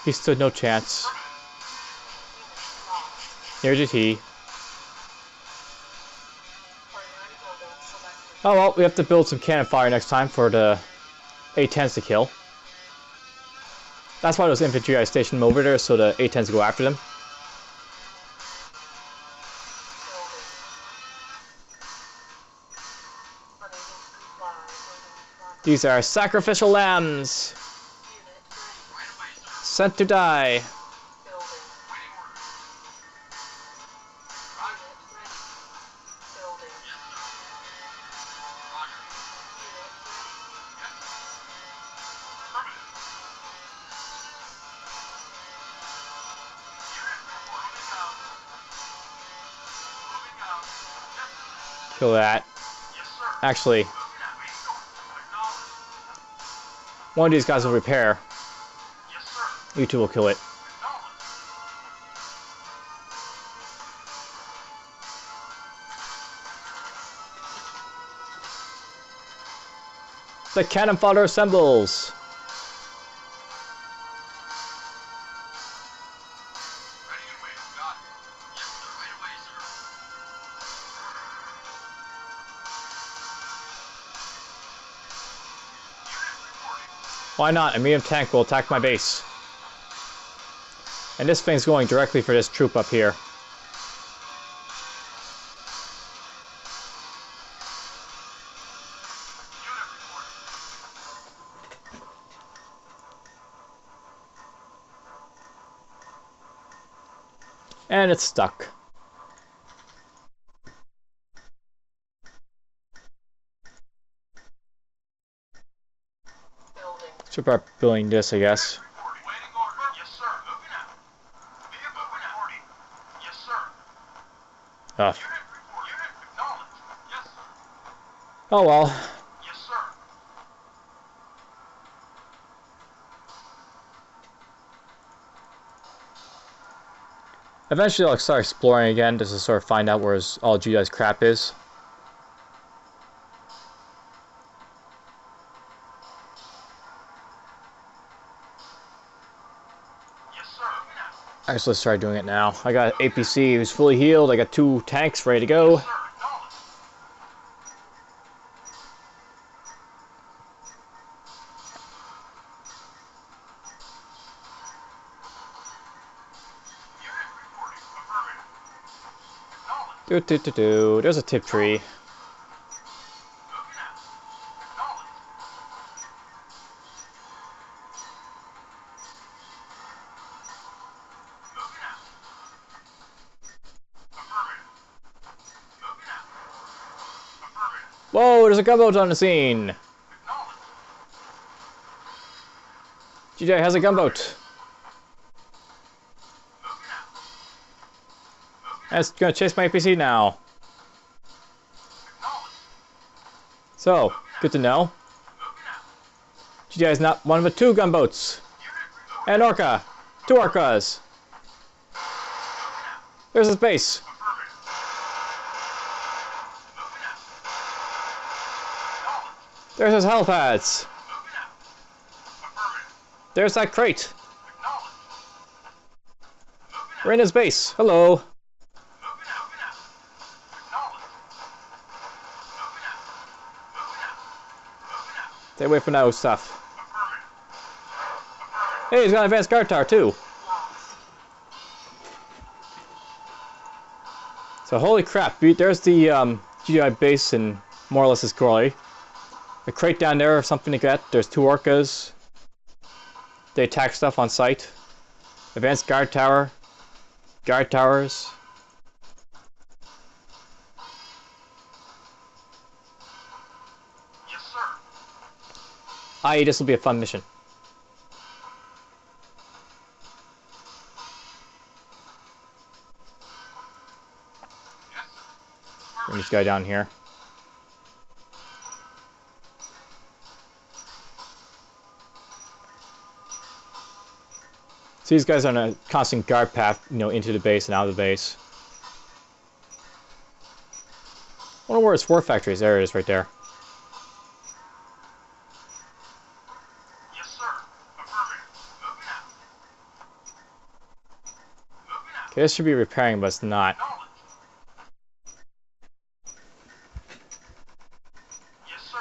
He stood no chance. Unit lost. Neither did he. Priority building selected. Oh well, we have to build some cannon fire next time for the A-10s to kill. That's why those infantry I stationed them over there, so the A-10s go after them. Building. Unable to comply. Waiting for These are sacrificial lambs, unit ready. Right away, sir. sent to die. Building. Waiting orders. Unit ready. Building. Yes, sir. Roger. Unit ready. Yes. Affirmative. Kill that. Yes, sir. Actually, one of these guys will repair. Yes, sir. You two will kill it. The cannon fodder assembles. Ready and waiting. Got it. Yes, sir. Right away, sir. Unit reporting. Why not? A medium tank will attack my base. And this thing's going directly for this troop up here. Unit reporting. And it's stuck. Building. Should start building this, I guess. Reporting. Waiting order. Yes, sir. Moving out. Vehicle reporting. Yes, sir. Ugh. Unit report. Unit acknowledged. Yes, sir. Oh well. Yes, sir. Eventually I'll start exploring again just to sort of find out where all GDI's crap is. Yes, sir. Moving out. I just let's try doing it now. I got APC who's fully healed. I got 2 tanks ready to go. Sir, acknowledged. Unit reporting. Affirmative. Acknowledged. There's a tip tree. Moving out. Acknowledged. Moving out. Affirmative. Moving out. Affirmative. Whoa, there's a gunboat on the scene. Acknowledged. GDI has a gunboat. Moving out. And it's gonna chase my APC now. Acknowledged. So, good to know. Moving out. GDI is not one but 2 gunboats. Unit reporting. And Orca. 2 Orcas. There's his base. Affirmative. Moving out. Acknowledged. There's his helipads. Moving out. Affirmative. There's that crate. Acknowledged. Moving out. We're in his base. Hello. Moving out. Moving out. Acknowledged. Moving out. Moving out. Moving out. Stay away from that stuff. Affirmative. Affirmative. Hey, he's got an advanced guard tower too. So holy crap, there's the GDI base and more or less his glory. The crate down there or something to get. There's 2 Orcas. They attack stuff on sight. Advanced guard tower. Guard towers. Yes, sir. I.e. this will be a fun mission. Yes, sir. Bring this guy down here. So these guys are on a constant guard path, into the base and out of the base. I wonder where his war factory is. There it is, right there. Yes, sir. Affirmative. Moving out. Moving out. Okay, this should be repairing, but it's not. Acknowledged. Yes, sir.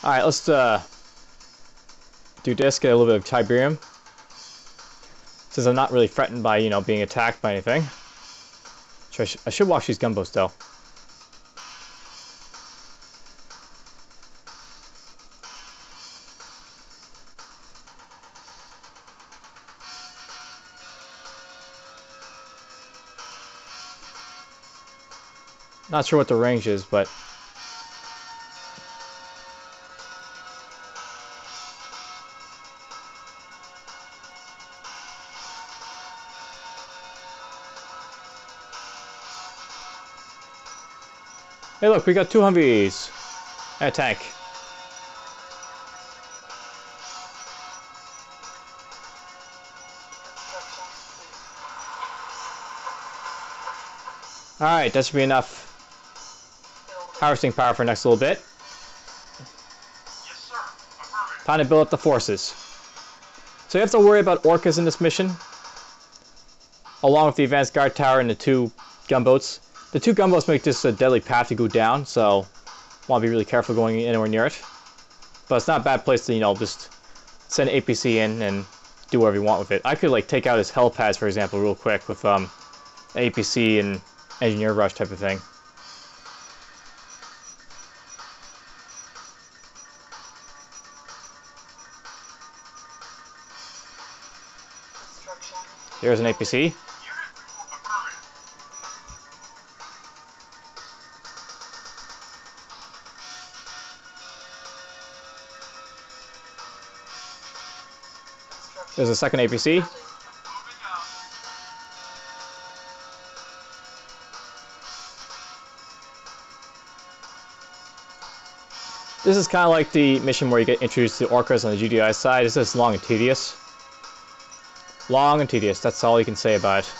Alright, let's do this, get a little bit of Tiberium. Since I'm not really threatened by, being attacked by anything. I should watch these gunboats though. Not sure what the range is, but Hey, look, we got 2 Humvees and a tank. Construction complete. All right, that should be enough Building. harvesting power for the next little bit. Yes, sir. Affirmative. Time to build up the forces. So you have to worry about Orcas in this mission, along with the advanced guard tower and the 2 gunboats. The 2 gunboats make this a deadly path to go down, so want to be really careful going anywhere near it. But it's not a bad place to, you know, just send APC in and do whatever you want with it. I could like take out his helipads, for example, real quick with APC and engineer rush type of thing. Construction complete. There's an APC. Unit affirmative. Construction There's a second APC. building. Moving out. This is kind of like the mission where you get introduced to Orcas on the GDI side. It's just long and tedious. Long and tedious, that's all you can say about it.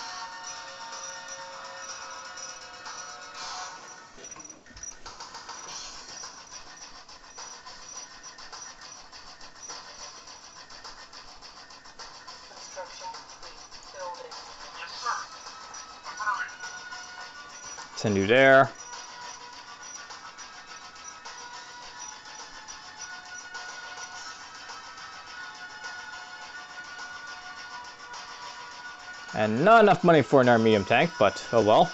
Construction complete. Building. Yes, sir. Affirmative. Send you there. And not enough money for an medium tank, but oh well.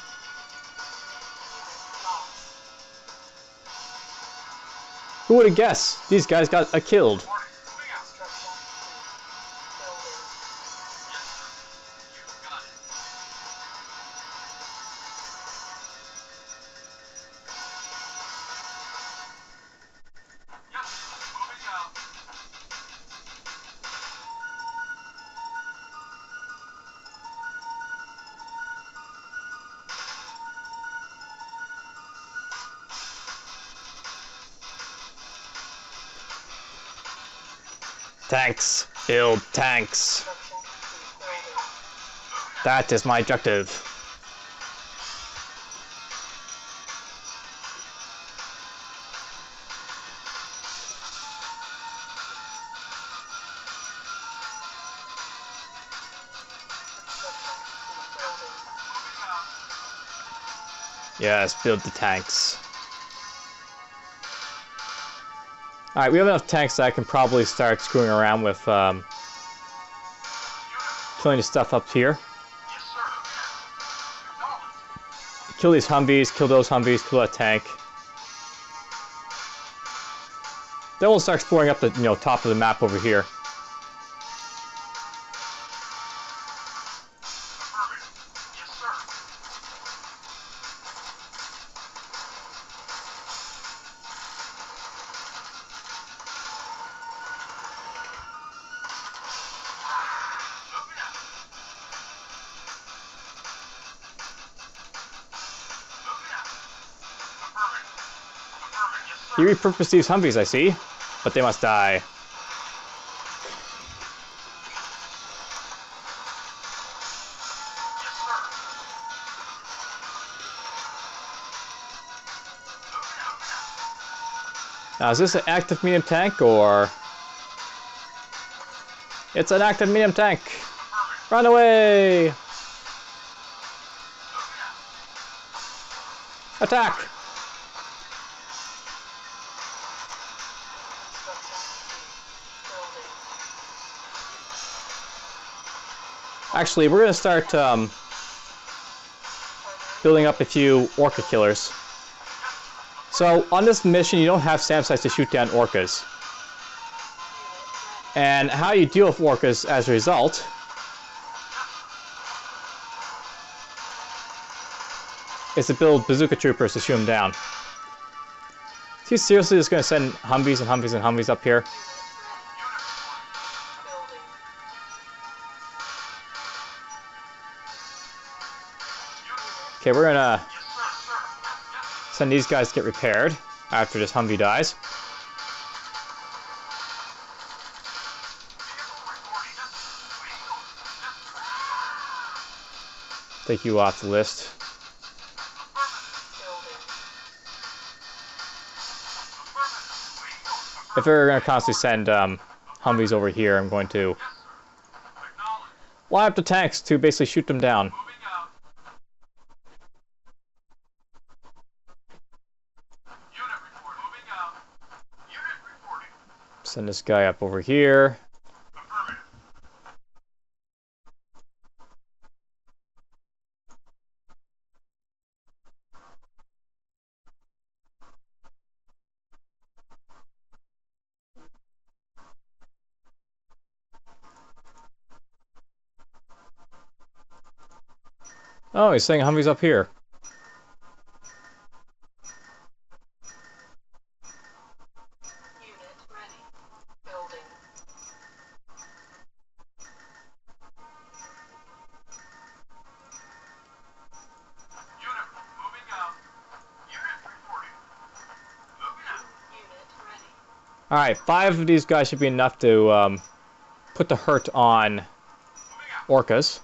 Who would have guessed? These guys got killed. Morning. Moving out. Construction complete. Building. Yes, sir. You got it. Yes, moving out. Tanks. Build tanks. Construction complete. Building. That is my objective. Construction complete. Building. Moving out. Yes, build the tanks. Alright, we have enough tanks that I can probably start screwing around with killing the stuff up here. Yes, sir. Acknowledged. Kill these Humvees, kill those Humvees, kill that tank. Then we'll start exploring up the top of the map over here. Affirmative. Yes, sir. Moving out. Moving out. Affirmative. Affirmative. Yes, sir. You repurpose these Humvees, I see, but they must die. Yes, sir. Moving out now. Now, is this an active medium tank or? It's an active medium tank. Affirmative. Run away! Moving out. Attack! Construction complete. Building. Actually, we're gonna start building up a few Orca killers. So on this mission, you don't have SAM sites to shoot down Orcas. And how you deal with Orcas as a result is to build bazooka troopers to shoot them down. Is he seriously just going to send Humvees and Humvees and Humvees up here? Building. Okay, we're going to Yes, sir. Yes, sir. Send these guys to get repaired after this Humvee dies. Take you off the list. If they're going to constantly send Humvees over here, I'm going to line up the tanks to basically shoot them down. Send this guy up over here. Oh, he's saying Humvee's up here. Unit ready. Building. Unit moving out. Unit reporting. Moving out. Unit ready. Alright, 5 of these guys should be enough to put the hurt on Moving out. Orcas.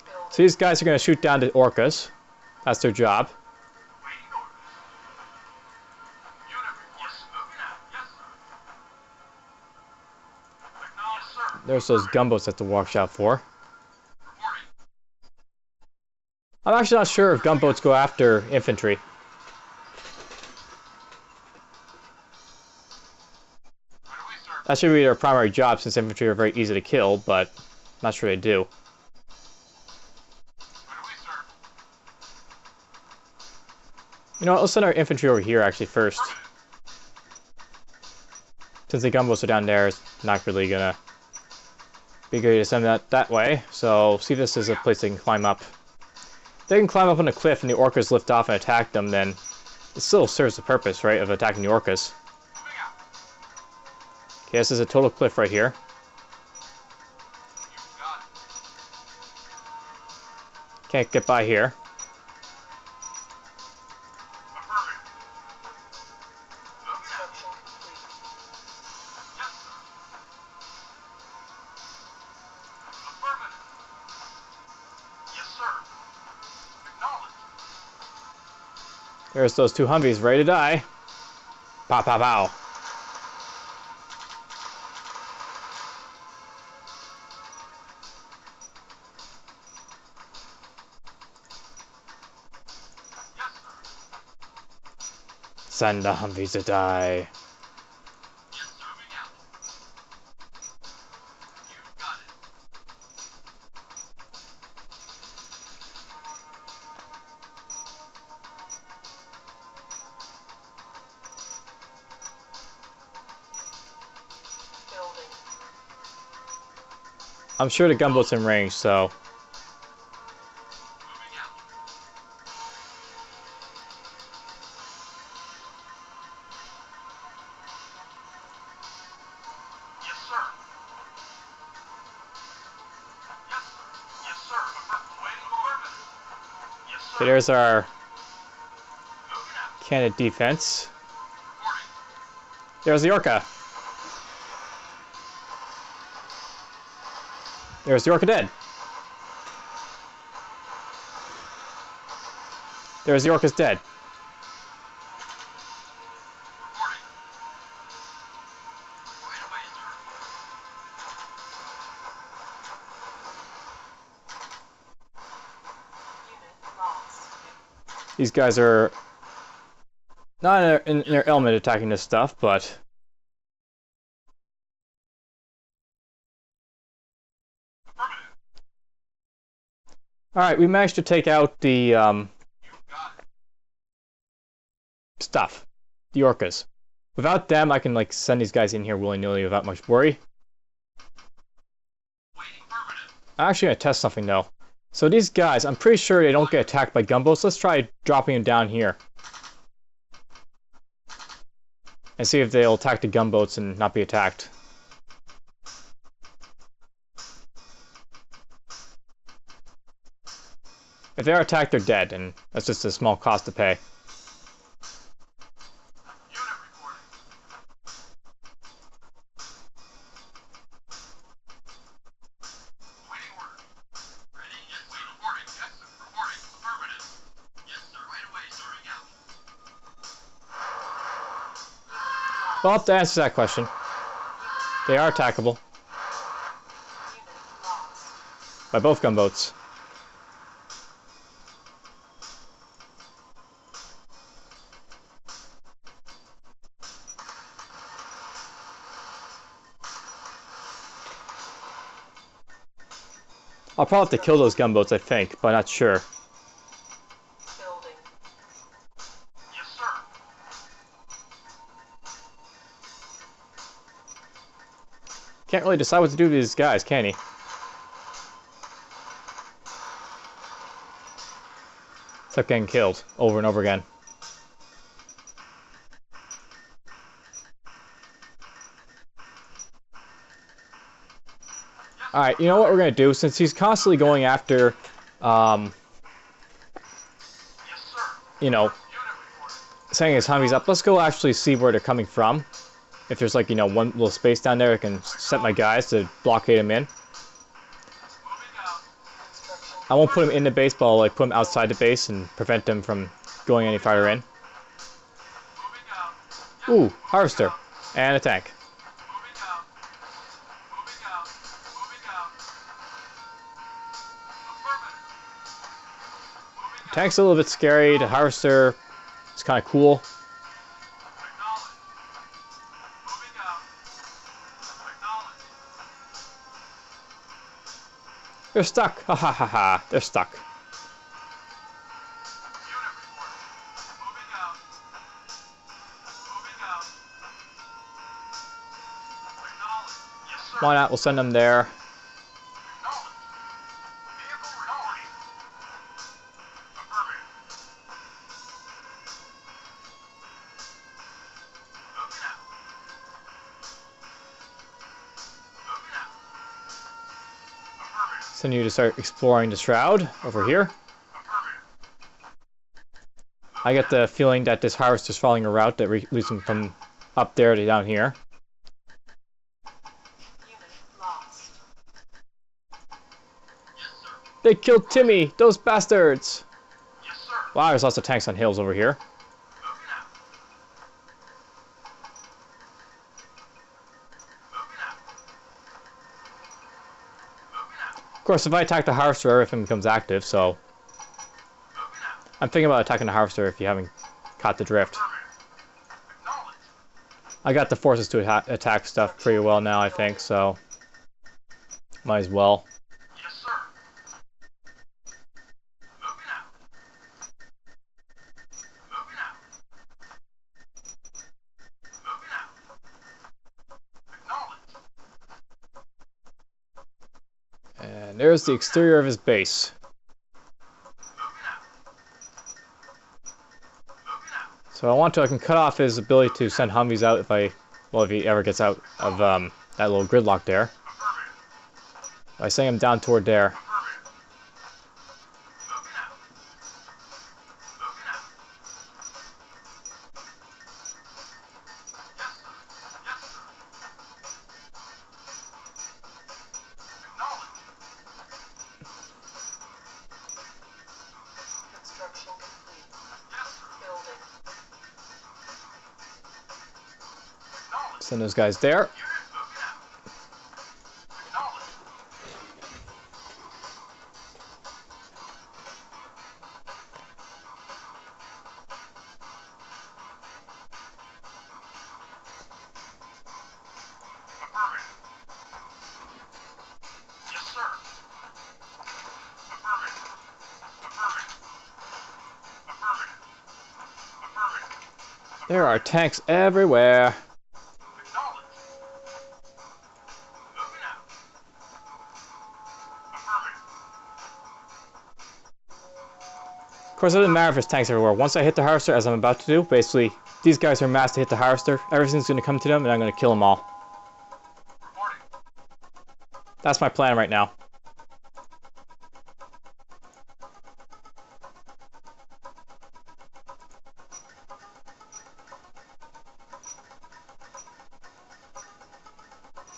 Building. So these guys are going to shoot down the Orcas. That's their job. Waiting orders. Unit report. Moving out. Yes, sir. Acknowledge, sir. There's those gunboats at the workshop for. Reporting. I'm actually not sure if gunboats go after infantry. Where do we, sir? That should be their primary job since infantry are very easy to kill, but I'm not sure they do. Where do we, sir? You know what, let's send our infantry over here actually first. Since the gunboats are down there, it's not really gonna be good to send that way. So see if this is a place they can climb up. If they can climb up on the cliff and the Orcas lift off and attack them, then it still serves the purpose, right, of attacking the Orcas. Moving out. Okay, this is a total cliff right here. You got it. Can't get by here. Affirmative. Moving out. Construction complete. Yes, sir. Affirmative. Yes, sir. Acknowledged. There's those 2 Humvees ready to die. Pow, pow, pow. Yes, sir. Send the Humvees to die. Yes, sir. Moving out. You got it. Building. I'm sure the gunboat's in range, so Moving out. Yes, sir. Yes, sir. Yes, sir. Waiting affirmative. Yes, sir. okay, there's our Moving out. cannon defense. Reporting. There's the Orca. There's the Orca dead. There's the Orca's dead. Reporting. Right away, sir. Unit lost. These guys are not in their element attacking this stuff, but Affirmative. alright, we managed to take out the You got it. stuff. The Orcas. Without them, I can like send these guys in here willy-nilly without much worry. Waiting affirmative. I'm actually gonna test something though. So these guys, I'm pretty sure they don't get attacked by gunboats. Let's try dropping them down here. And see if they'll attack the gunboats and not be attacked. If they are attacked, they're dead, and that's just a small cost to pay. Unit reporting. Waiting order. Ready? Yes, sir. Reporting. Yes, sir. Reporting. Affirmative. Yes, sir. Right away. Starting out. Well, I'll have to answer that question. They are attackable Unit lost. by both gunboats. I'll probably have to kill those gunboats, I think, but I'm not sure. Building. Yes, sir. Can't really decide what to do with these guys, can he? Except getting killed over and over again. Alright, you know what we're going to do? Since he's constantly going after, Yes, sir. you know, Unit reporting. setting his Humvees up, let's go actually see where they're coming from. If there's like, you know, one little space down there, I can set my guys to blockade them in. Moving out. Construction. I won't put them in the base, but I'll like put them outside the base and prevent them from going any farther in. Moving out. Yes, Ooh, harvester. And a tank. moving out. Moving out. Moving out. Affirmative. Moving out. Tank's a little bit scary. The harvester is kind of cool. Acknowledge. Moving out. Acknowledge. They're stuck. Ha ha ha ha. They're stuck. Unit reporting. Moving out. Moving out. Acknowledge. Yes, sir. Why not? We'll send them there. Acknowledge. Vehicle reporting. Affirmative. Moving out. Moving out. Affirmative. Send you to start exploring the shroud over here. Affirmative. I get the feeling that this harvester's following a route that leads them from up there to down here. Unit lost. Yes, sir. They killed Timmy! Those bastards! Yes, sir. Wow, there's lots of tanks on hills over here. Moving out. Moving out. Moving out. Of course, if I attack the harvester, everything becomes active, so Moving out. I'm thinking about attacking the harvester if you haven't caught the drift. Affirmative. Acknowledge. I got the forces to attack stuff pretty well now, I think, so might as well. Yes, sir. Moving out. Moving out. Moving out. Acknowledge. And there's the exterior of his base. Moving out. Moving out. So I can cut off his ability to send Humvees out if he ever gets out of that little gridlock there. Affirmative. By sending him down toward there. Affirmative. Moving out. Moving out. Yes, sir. Yes, sir. Acknowledge. Construction complete. Yes, sir. Building. Acknowledge. Send those guys there. Unit moving out. Acknowledge. Affirmative. Yes, sir. Affirmative. Affirmative. Affirmative. Affirmative. There are tanks everywhere. Acknowledge. Moving out. Affirmative. Of course, it doesn't matter if there's tanks everywhere. Once I hit the harvester, as I'm about to do, basically, these guys are massed to hit the harvester. Everything's going to come to them, and I'm going to kill them all. Reporting. That's my plan right now.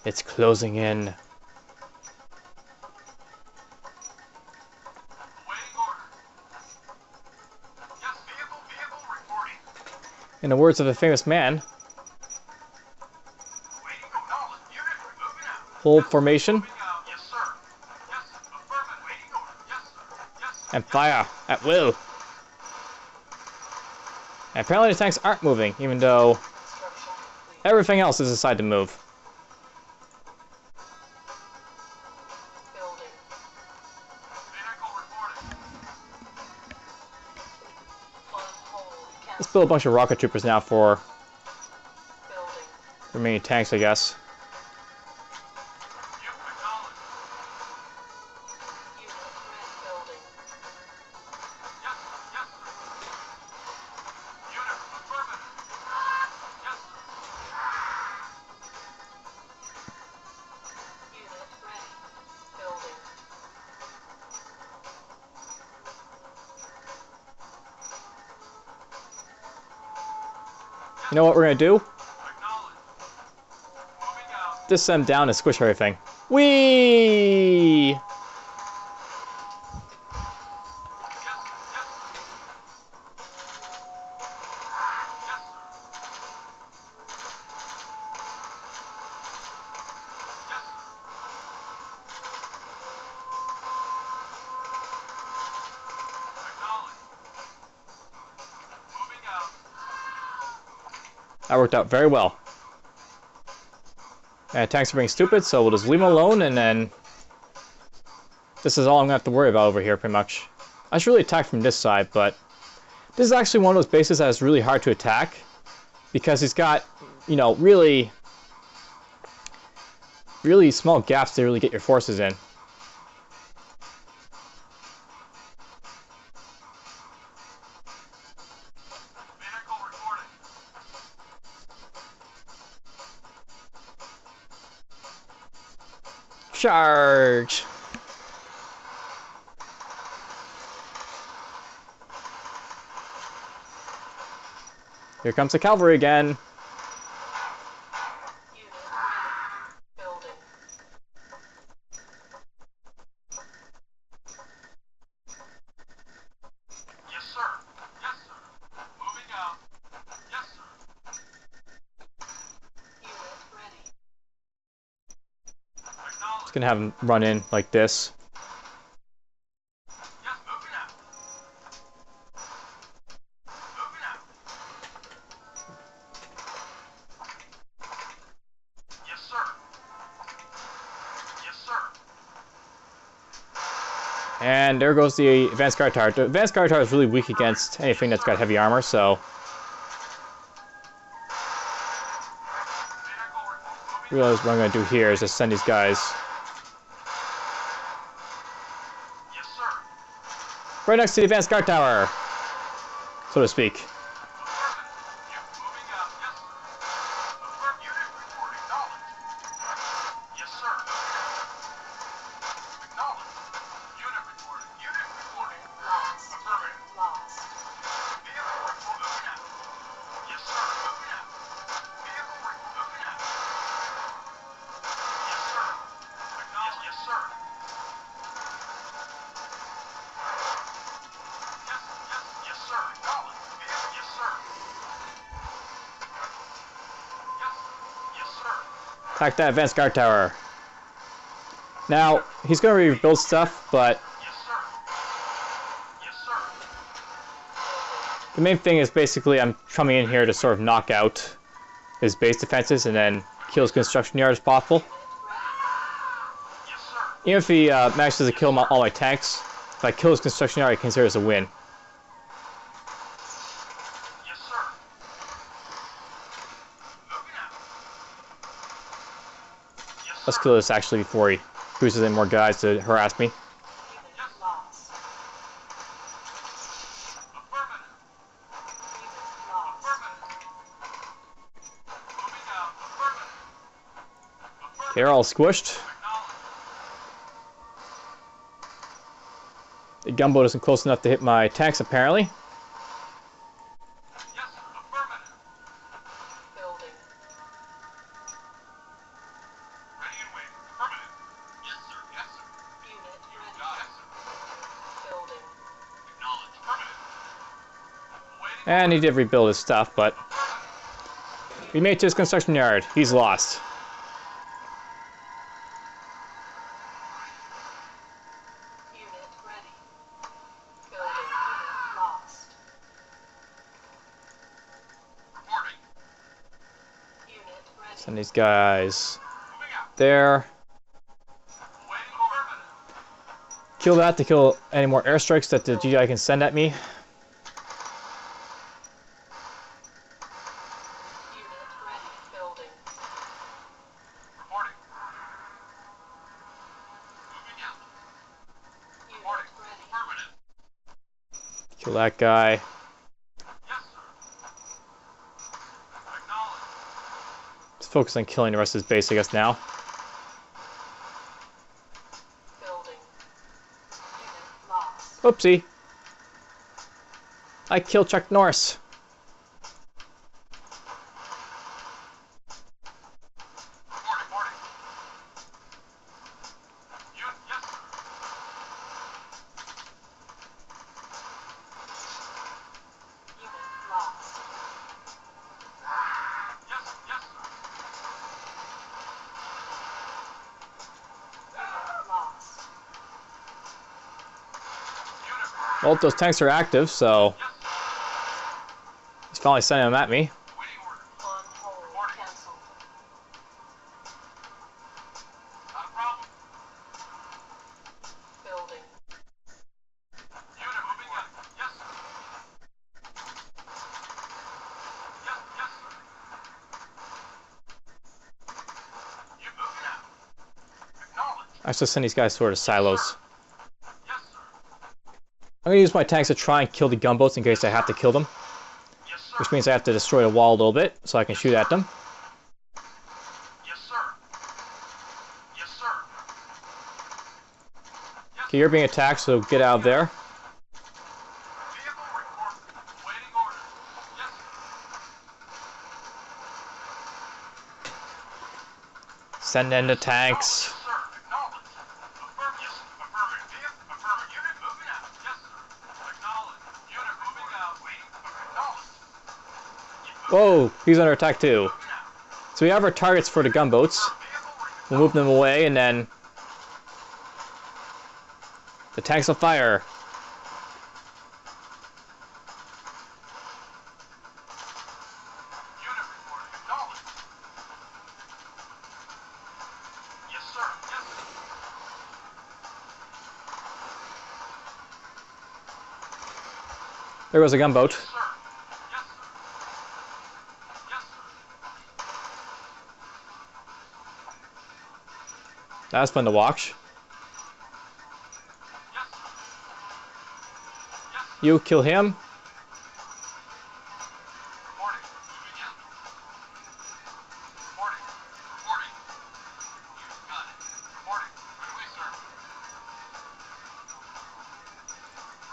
It's closing in. Awaiting order. Yes, vehicle reporting. In the words of a famous man, Awaiting acknowledged. Unit moving out. hold formation Moving out. Yes, sir. Yes, affirmative. Waiting order. Yes, sir. Yes, sir. and fire at will. And apparently the tanks aren't moving, even though Construction complete. everything else is decided to move. Building. Vehicle reporting. On hold. Let's Cancel. build a bunch of rocket troopers now for Building. the remaining tanks, I guess. You acknowledged. Unit ready. Building. Yes, sir. Yes, sir. Unit affirmative. Yes, sir. Unit ready. Building. You know what we're gonna do? Acknowledged. Moving out. Just send them down and squish everything. Whee! Yes, sir. Yes, sir. Yes, sir. Yes, sir. Acknowledged. Moving out. That worked out very well. And tanks are being stupid, so we'll just leave them alone, and then this is all I'm gonna have to worry about over here, pretty much. I should really attack from this side, but this is actually one of those bases that is really hard to attack because it's got, you know, really small gaps to really get your forces in. Vehicle reporting. Charge! Here comes the cavalry again. Unit ready. Building. Yes, sir. Yes, sir. Moving out. Yes, sir. Unit ready. Acknowledged. Just gonna have them run in like this. Yes, moving out. Moving out. Yes, sir. Yes, sir. And there goes the advanced guard tower. The advanced guard tower is really weak against anything that's got heavy armor, so Vehicle reporting. realize what I'm gonna do here is just send these guys Yes, sir. right next to the advanced guard tower, so to speak. Affirmative. You moving out. Yes, sir. Affirm unit reporting. Acknowledged. Yes, sir. Acknowledged. Unit reporting. Unit reporting. Lost. Affirmative. Lost. Vehicle report moving out. Yes, sir. Moving out. Vehicle report moving out. Yes, sir. Acknowledged. Yes, sir. Yes, yes, sir. Acknowledged. Vehicle. Yes, sir. Yes, yes, sir. Attack that advanced guard tower. Now, he's gonna rebuild stuff, but Yes, sir. Yes, sir. the main thing is basically I'm coming in here to sort of knock out his base defenses and then kill his construction yard as possible. Yes, sir. Even if he manages to kill all my tanks, if I kill his construction yard, I consider it as a win. Yes, sir. Moving out. Yes, Let's sir. kill this actually before he boosted in more guys to harass me. Unit lost. Affirmative. Unit lost. Affirmative. Moving out. Affirmative. Affirmative. They're all squished. Acknowledged. The gunboat isn't close enough to hit my tanks, apparently. Yes, sir. Affirmative. Building. And he did rebuild his stuff, but we made it to his construction yard. He's lost. Unit ready. Building unit lost. Reporting. Unit ready. Send these guys Moving out. there. Waiting affirmative. Kill that to kill any more airstrikes that the GDI can send at me. Unit ready. Building. Reporting. Moving out. Unit Reporting. ready. Affirmative. Kill that guy. Yes, sir. Acknowledged. Just focus on killing the rest of his base, I guess, now. Building. Unit lost. Oopsie. I killed Chuck Norris. Reporting. Unit, yes, sir. Unit lost. Yes, yes, sir. Unit lost. Unit, Well, those tanks are active, so yes, sir. he's finally sending them at me. Waiting order. On hold. Cancelled. Not a problem. Building. Unit moving in. Yes, sir. Yes, yes, sir. You moving out. Acknowledged. I should send these guys toward the silos. Yes, sir. I'm gonna use my tanks to try and kill the gunboats in case I have to kill them, Yes, sir. which means I have to destroy the wall a little bit so I can shoot at them. Yes, sir. Yes, sir. Okay, you're being attacked, so get out of there. Vehicle report. Waiting order. Yes, sir. Send in the tanks. Yes, sir. Acknowledged. Affirm. Yes, affirmative. Vehicle. Affirmative. Unit moving out. Yes, sir. Acknowledged. Unit moving out. Waiting. Acknowledged. Whoa, he's under attack too. Moving out. So we have our targets for the gunboats. Vehicle report. We'll move them away, and then the tanks will fire. Unit report. Acknowledged. Yes, sir. Yes, sir. There goes a gunboat. Sir. Yes, sir. Yes, sir. That's fun to watch. Yes, sir. Yes, sir. You kill him. Reporting. Moving out. Reporting. Reporting. You've got it. Reporting. Right away, sir.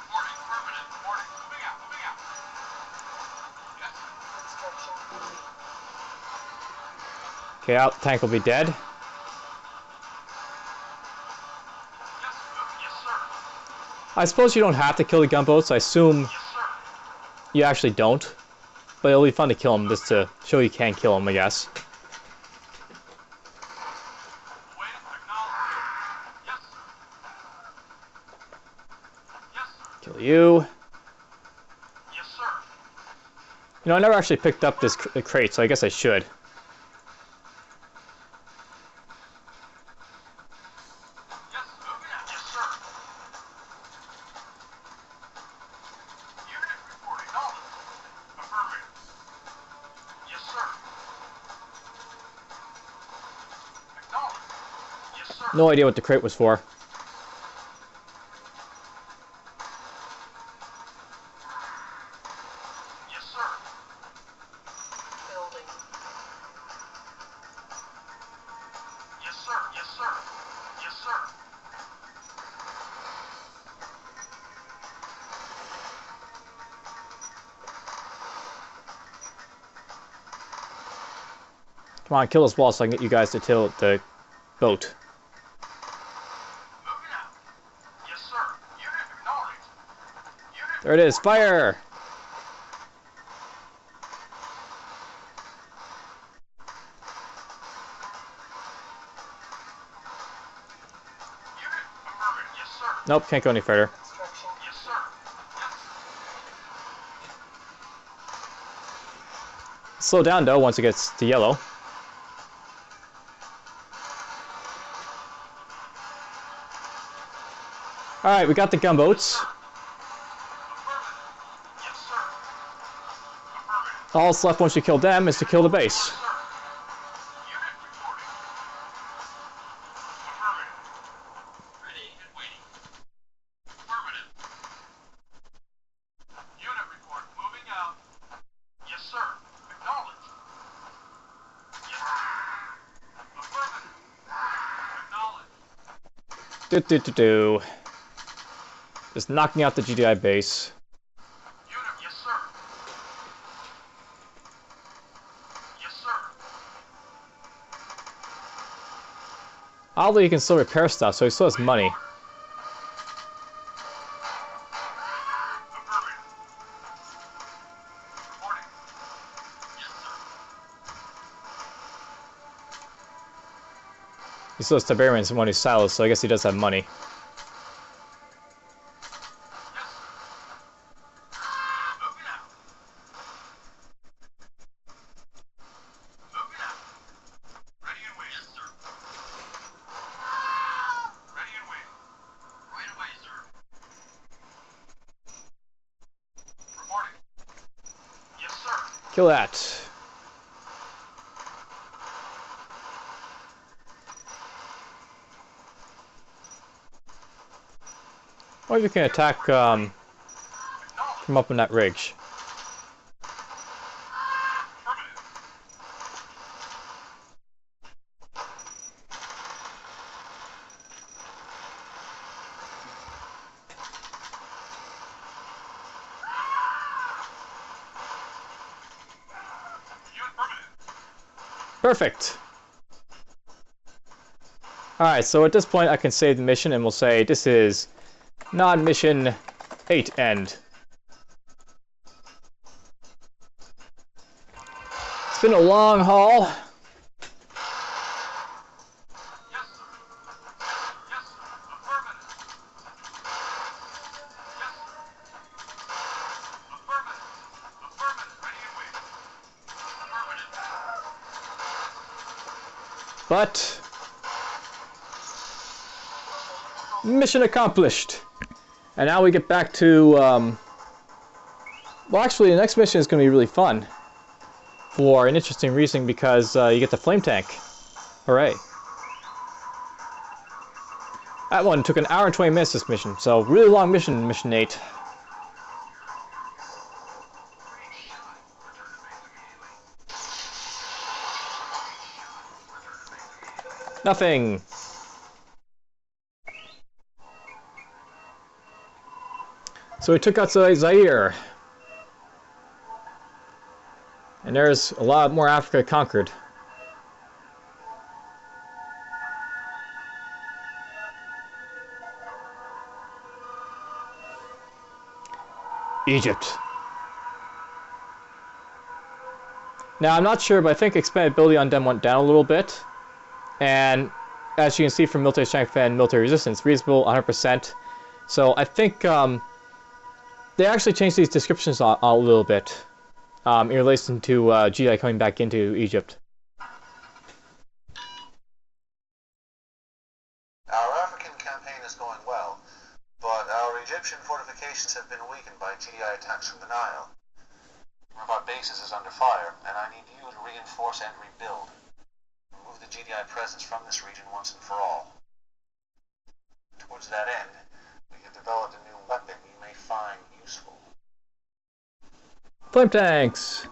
Reporting. Affirmative. Reporting. Moving out. Moving out. Yes, sir. Construction complete. Okay, out. Tank will be dead. Yes, yes, sir. I suppose you don't have to kill the gunboats. I assume Yes, sir. you actually don't. But it'll be fun to kill them just to show you can kill them, I guess. Wait. Acknowledge. Yes, sir. Yes, sir. Kill you. Yes, sir. You know, I never actually picked up this crate, so I guess I should. Yes, moving out. Yes, sir. Unit report acknowledged. Affirmative. Yes, sir. Acknowledged. Yes, sir. No idea what the crate was for. Yes, sir. Building. Yes, sir. Yes, sir. Yes, sir. Come on, kill this wall so I can get you guys to tilt the boat. Moving out. Yes, sir. Unit acknowledged. Unit There it is. Fire! Nope, can't go any further. Construction. Yes, sir. Yes. Slow down though once it gets to yellow. Alright, we got the gunboats. Affirmative. Yes, sir. Affirmative. All that's left once you kill them is to kill the base. Sir. Unit reporting. Affirmative. Ready and waiting. Affirmative. Unit report moving out. Yes, sir. Acknowledged. Yes. Affirmative. Acknowledged. Just knocking out the GDI base. Unit, yes, sir. Yes, sir. Oddly, he can still repair stuff, so he still has money. Affirmative. Reporting. Yes, sir. He still has Tiberian and some money silos, so I guess he does have money. Yes, sir. Moving out. Moving out. Ready and waiting. Yes, sir. Ready and waiting. Right away, sir. Reporting. Yes, sir. Kill that. Or you can attack Acknowledged. from up in that ridge. Affirmative. Unit affirmative. Perfect. Alright, so at this point I can save the mission and we'll say this is non-mission 8 end. It's been a long haul. Yes, sir. Yes, sir. Affirmative. Yes, sir. Affirmative. Affirmative. Ready and waiting. Affirmative. But mission accomplished. And now we get back to well, actually the next mission is going to be really fun for an interesting reason, because you get the flame tank. Hooray. That one took an hour and 20 minutes, this mission, so really long mission, mission 8. Nothing. So we took out Zaire. And there's a lot more Africa conquered. Egypt. Now I'm not sure, but I think expandability on them went down a little bit. And as you can see from military strength and military resistance, reasonable 100%. So I think they actually changed these descriptions a little bit in relation to GDI coming back into Egypt. Our African campaign is going well, but our Egyptian fortifications have been weakened by GDI attacks from the Nile. One of our bases is under fire, and I need you to reinforce and rebuild. Remove the GDI presence from this region once and for all. Towards that end, we have developed a new weapon you may find useful. Flame tanks!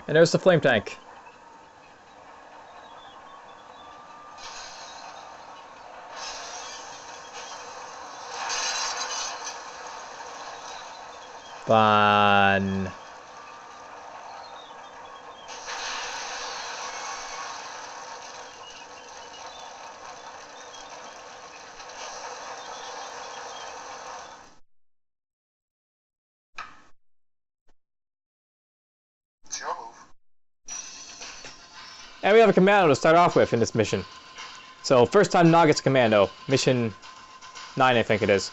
And there's the flame tank. Fun. It's your move. And we have a commando to start off with in this mission. So, first time Nog gets commando. Mission 9, I think it is.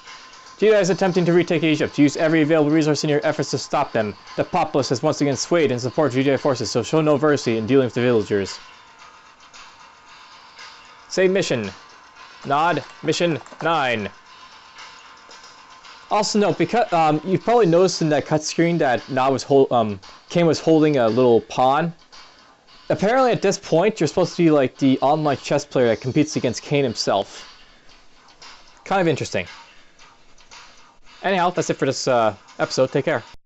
GDI is attempting to retake Egypt. Use every available resource in your efforts to stop them. The populace has once again swayed in support of GDI forces, so show no mercy in dealing with the villagers. Say mission. Nod. Mission 9. Also note, because you've probably noticed in that cut screen that Nod was Kane was holding a little pawn. Apparently at this point, you're supposed to be like the online chess player that competes against Kane himself. Kind of interesting. Anyhow, that's it for this episode. Take care.